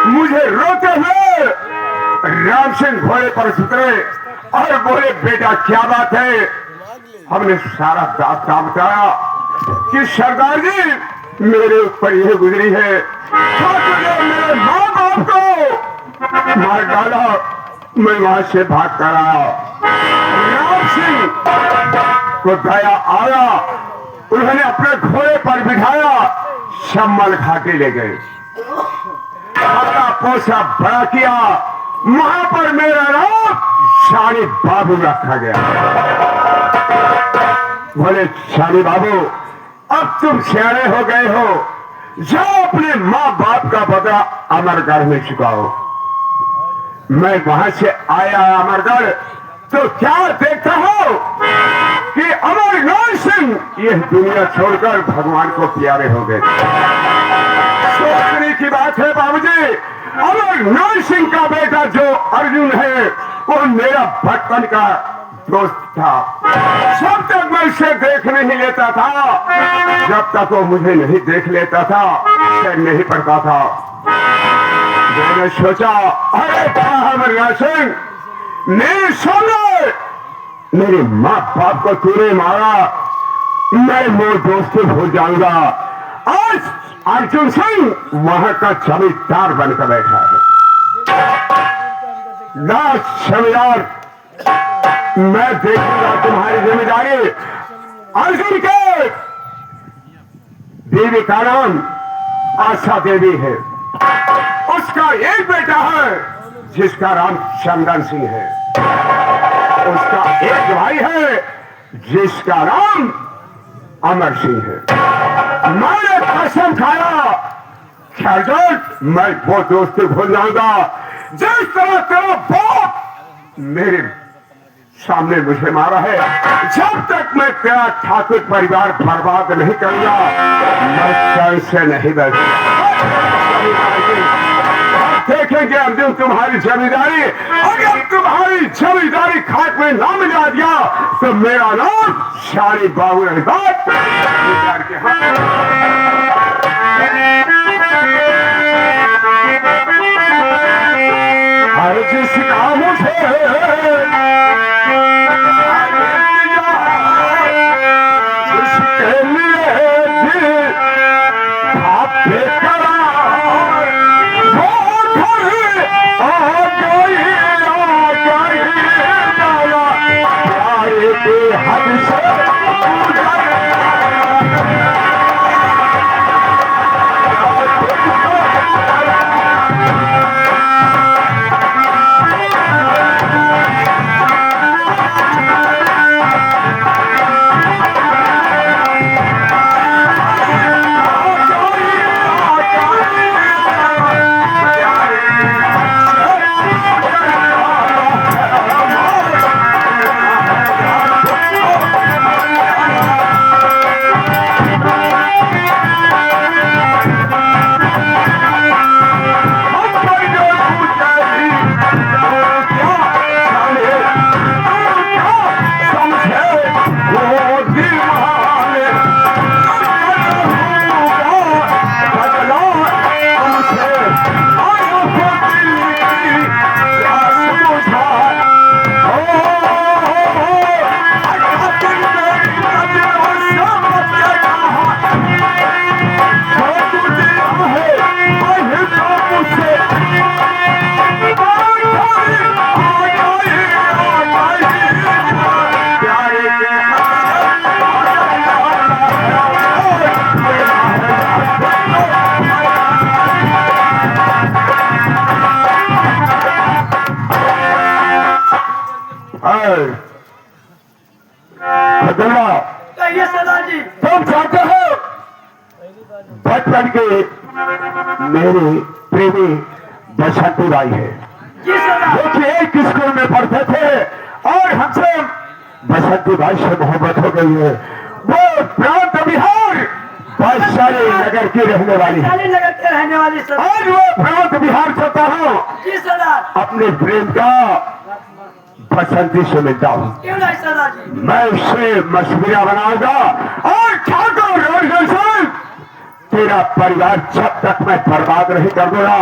[SPEAKER 4] मुझे रोते हुए राम सिंह घोड़े पर उतरे और बोले, बेटा क्या बात है? हमने सारा दास्तां बताया कि सरदार जी मेरे ऊपर यह गुजरी है, मेरे माँ बाप को मार डाला, मैं वहां से भाग कर आया। राम सिंह को दया आया, उन्होंने अपने घोड़े पर बिठाया, शम्मल घाटी ले गए, अपना पोसा बड़ा किया। वहां पर मेरा नाम शानी बाबू रखा गया। बोले, शानी बाबू अब तुम सियाने हो गए हो, जाओ अपने माँ बाप का बदला अमरगढ़ में चुकाओ। मैं वहां से आया अमरगढ़ तो क्या देखता हूं कि अमरनाथ सिंह यह दुनिया छोड़कर भगवान को प्यारे हो गए। सोचने की बात है बाबूजी, अमरनाथ सिंह का बेटा जो अर्जुन है वो मेरा बचपन का दोस्त था। जब तक मैं उसे देख नहीं लेता था, जब तक वो मुझे नहीं देख लेता था, चैन नहीं पड़ता था। मैंने सोचा, अरे अमरनाथ सिंह, मेरे सामने मेरे माँ बाप को तूने मारा, मैं वो दोस्ती भूल जाऊंगा। आज अर्जुन सिंह वहां का जमींदार बनकर बैठा है। ना जमींदार, मैं देखूंगा तुम्हारी जिम्मेदारी। अर्जुन के देवी का नाम आशा देवी है, उसका एक बेटा है जिसका नाम चंदन सिंह है, उसका एक भाई है जिसका नाम अमर सिंह है। मैंने कसम खाया कि अर्जुन मैं वो दोस्ती भूल जाऊंगा जिस तरह तेरा बाप मेरे सामने मुझे मारा है। जब तक मैं तेरा ठाकुर परिवार बर्बाद नहीं करूंगा, मैं चैन से नहीं बैठूंगा। देखेंगे अर्जुन तुम्हारी जमींदारी। अगर तुम्हारी जमींदारी खाक में ना मिला दिया तो मेरा नाम शानी बाबू रहेगा। हर जिसका मुझे जिसके लिए आपके करार वो घर आ गई प्यारे के हद से तुम चाहते हो बचपन के मेरे प्रेमी बसंती राय है, जो कि एक स्कूल में पढ़ते थे और हमसे बसंती राय से मोहब्बत हो गई है। वो प्रांत बिहार वैशाली नगर की रहने वाली है।
[SPEAKER 2] वैशाली नगर के रहने वाली सर।
[SPEAKER 4] आज वो प्रांत बिहार चलता हूँ,
[SPEAKER 2] जी सरदार।
[SPEAKER 4] अपने प्रेम का बसंती से मिलता हूँ।
[SPEAKER 2] क्यों नहीं सरदार जी?
[SPEAKER 4] मैं उससे मशवरा बनाऊंगा और ठाकुर रोशन सिंह, तेरा परिवार जब तक मैं बर्बाद नहीं कर दूंगा,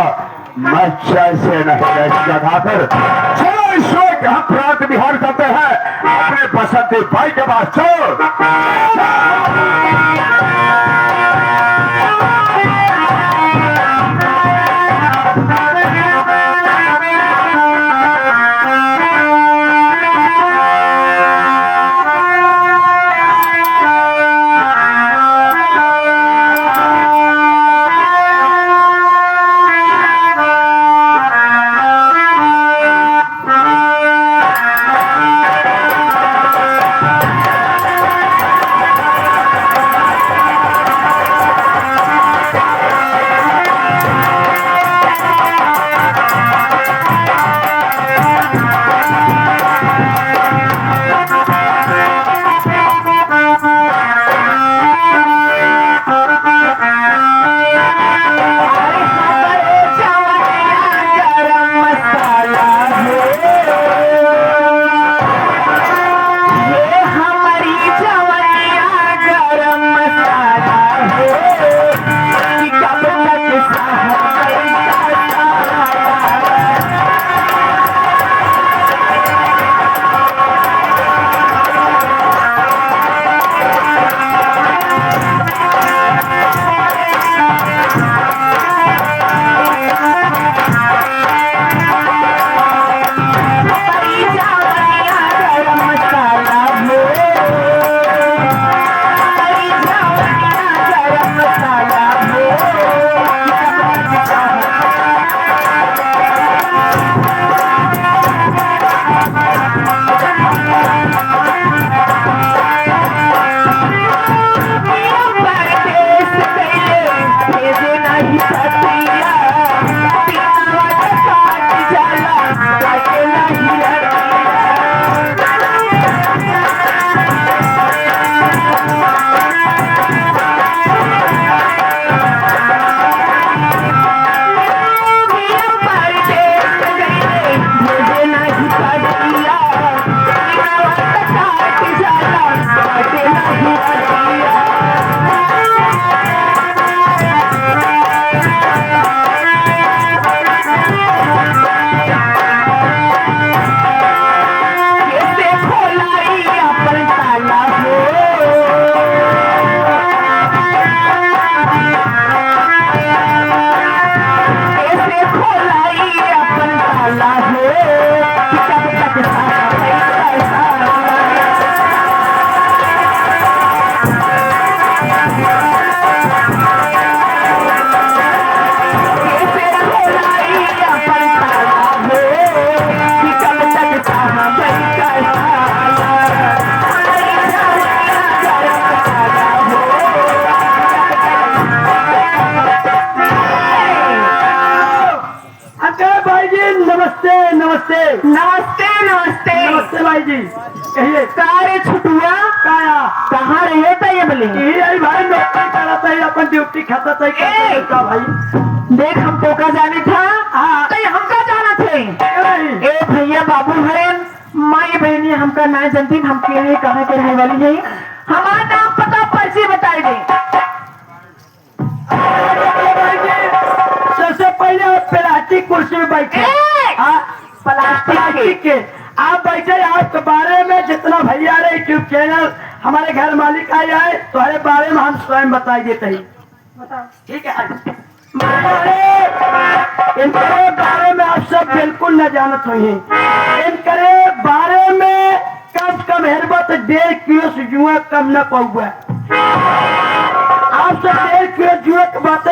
[SPEAKER 4] मैं चैन से नहीं रह जाकर। चलो इस वक्त हम प्रांत बिहार करते हैं अपने बसंती भाई के पास। चलो
[SPEAKER 2] नमस्ते
[SPEAKER 5] नमस्ते नमस्ते
[SPEAKER 2] नमस्ते भाई जी। कहिए
[SPEAKER 5] सारे छुटुआ
[SPEAKER 2] काया
[SPEAKER 5] कहाँ रहे थे ये बोले?
[SPEAKER 2] यही भाई नौकरी करा था, अपन ड्यूटी खाता था का भाई।
[SPEAKER 5] देख हमको का जाने था।
[SPEAKER 2] हाँ।
[SPEAKER 5] तो हमका जाना थे।
[SPEAKER 2] नहीं,
[SPEAKER 5] ए भैया बाबू हरेन माई बहनी हमका ना जानती, हम के है कहाँ के रहने वाली है, हमारा नाम पता पर्ची बताई दे।
[SPEAKER 2] भाई जी, सबसे पहले आप प्लास्टिक कुर्सी में बैठे। हाँ, प्लास्टिक के आप बैठे। आपके बारे में जितना भैया रहे यूट्यूब चैनल हमारे घर मालिक आए आए तुम्हारे बारे में हम स्वयं बताई देते हैं। ठीक है। इनके बारे में आप सब बिल्कुल न जानत हुई। इनके बारे में कम से कम हेरबत 1.5 किलो से जुआ कम न पहुआ। आप सब 1.5 किलो जुआ के बातें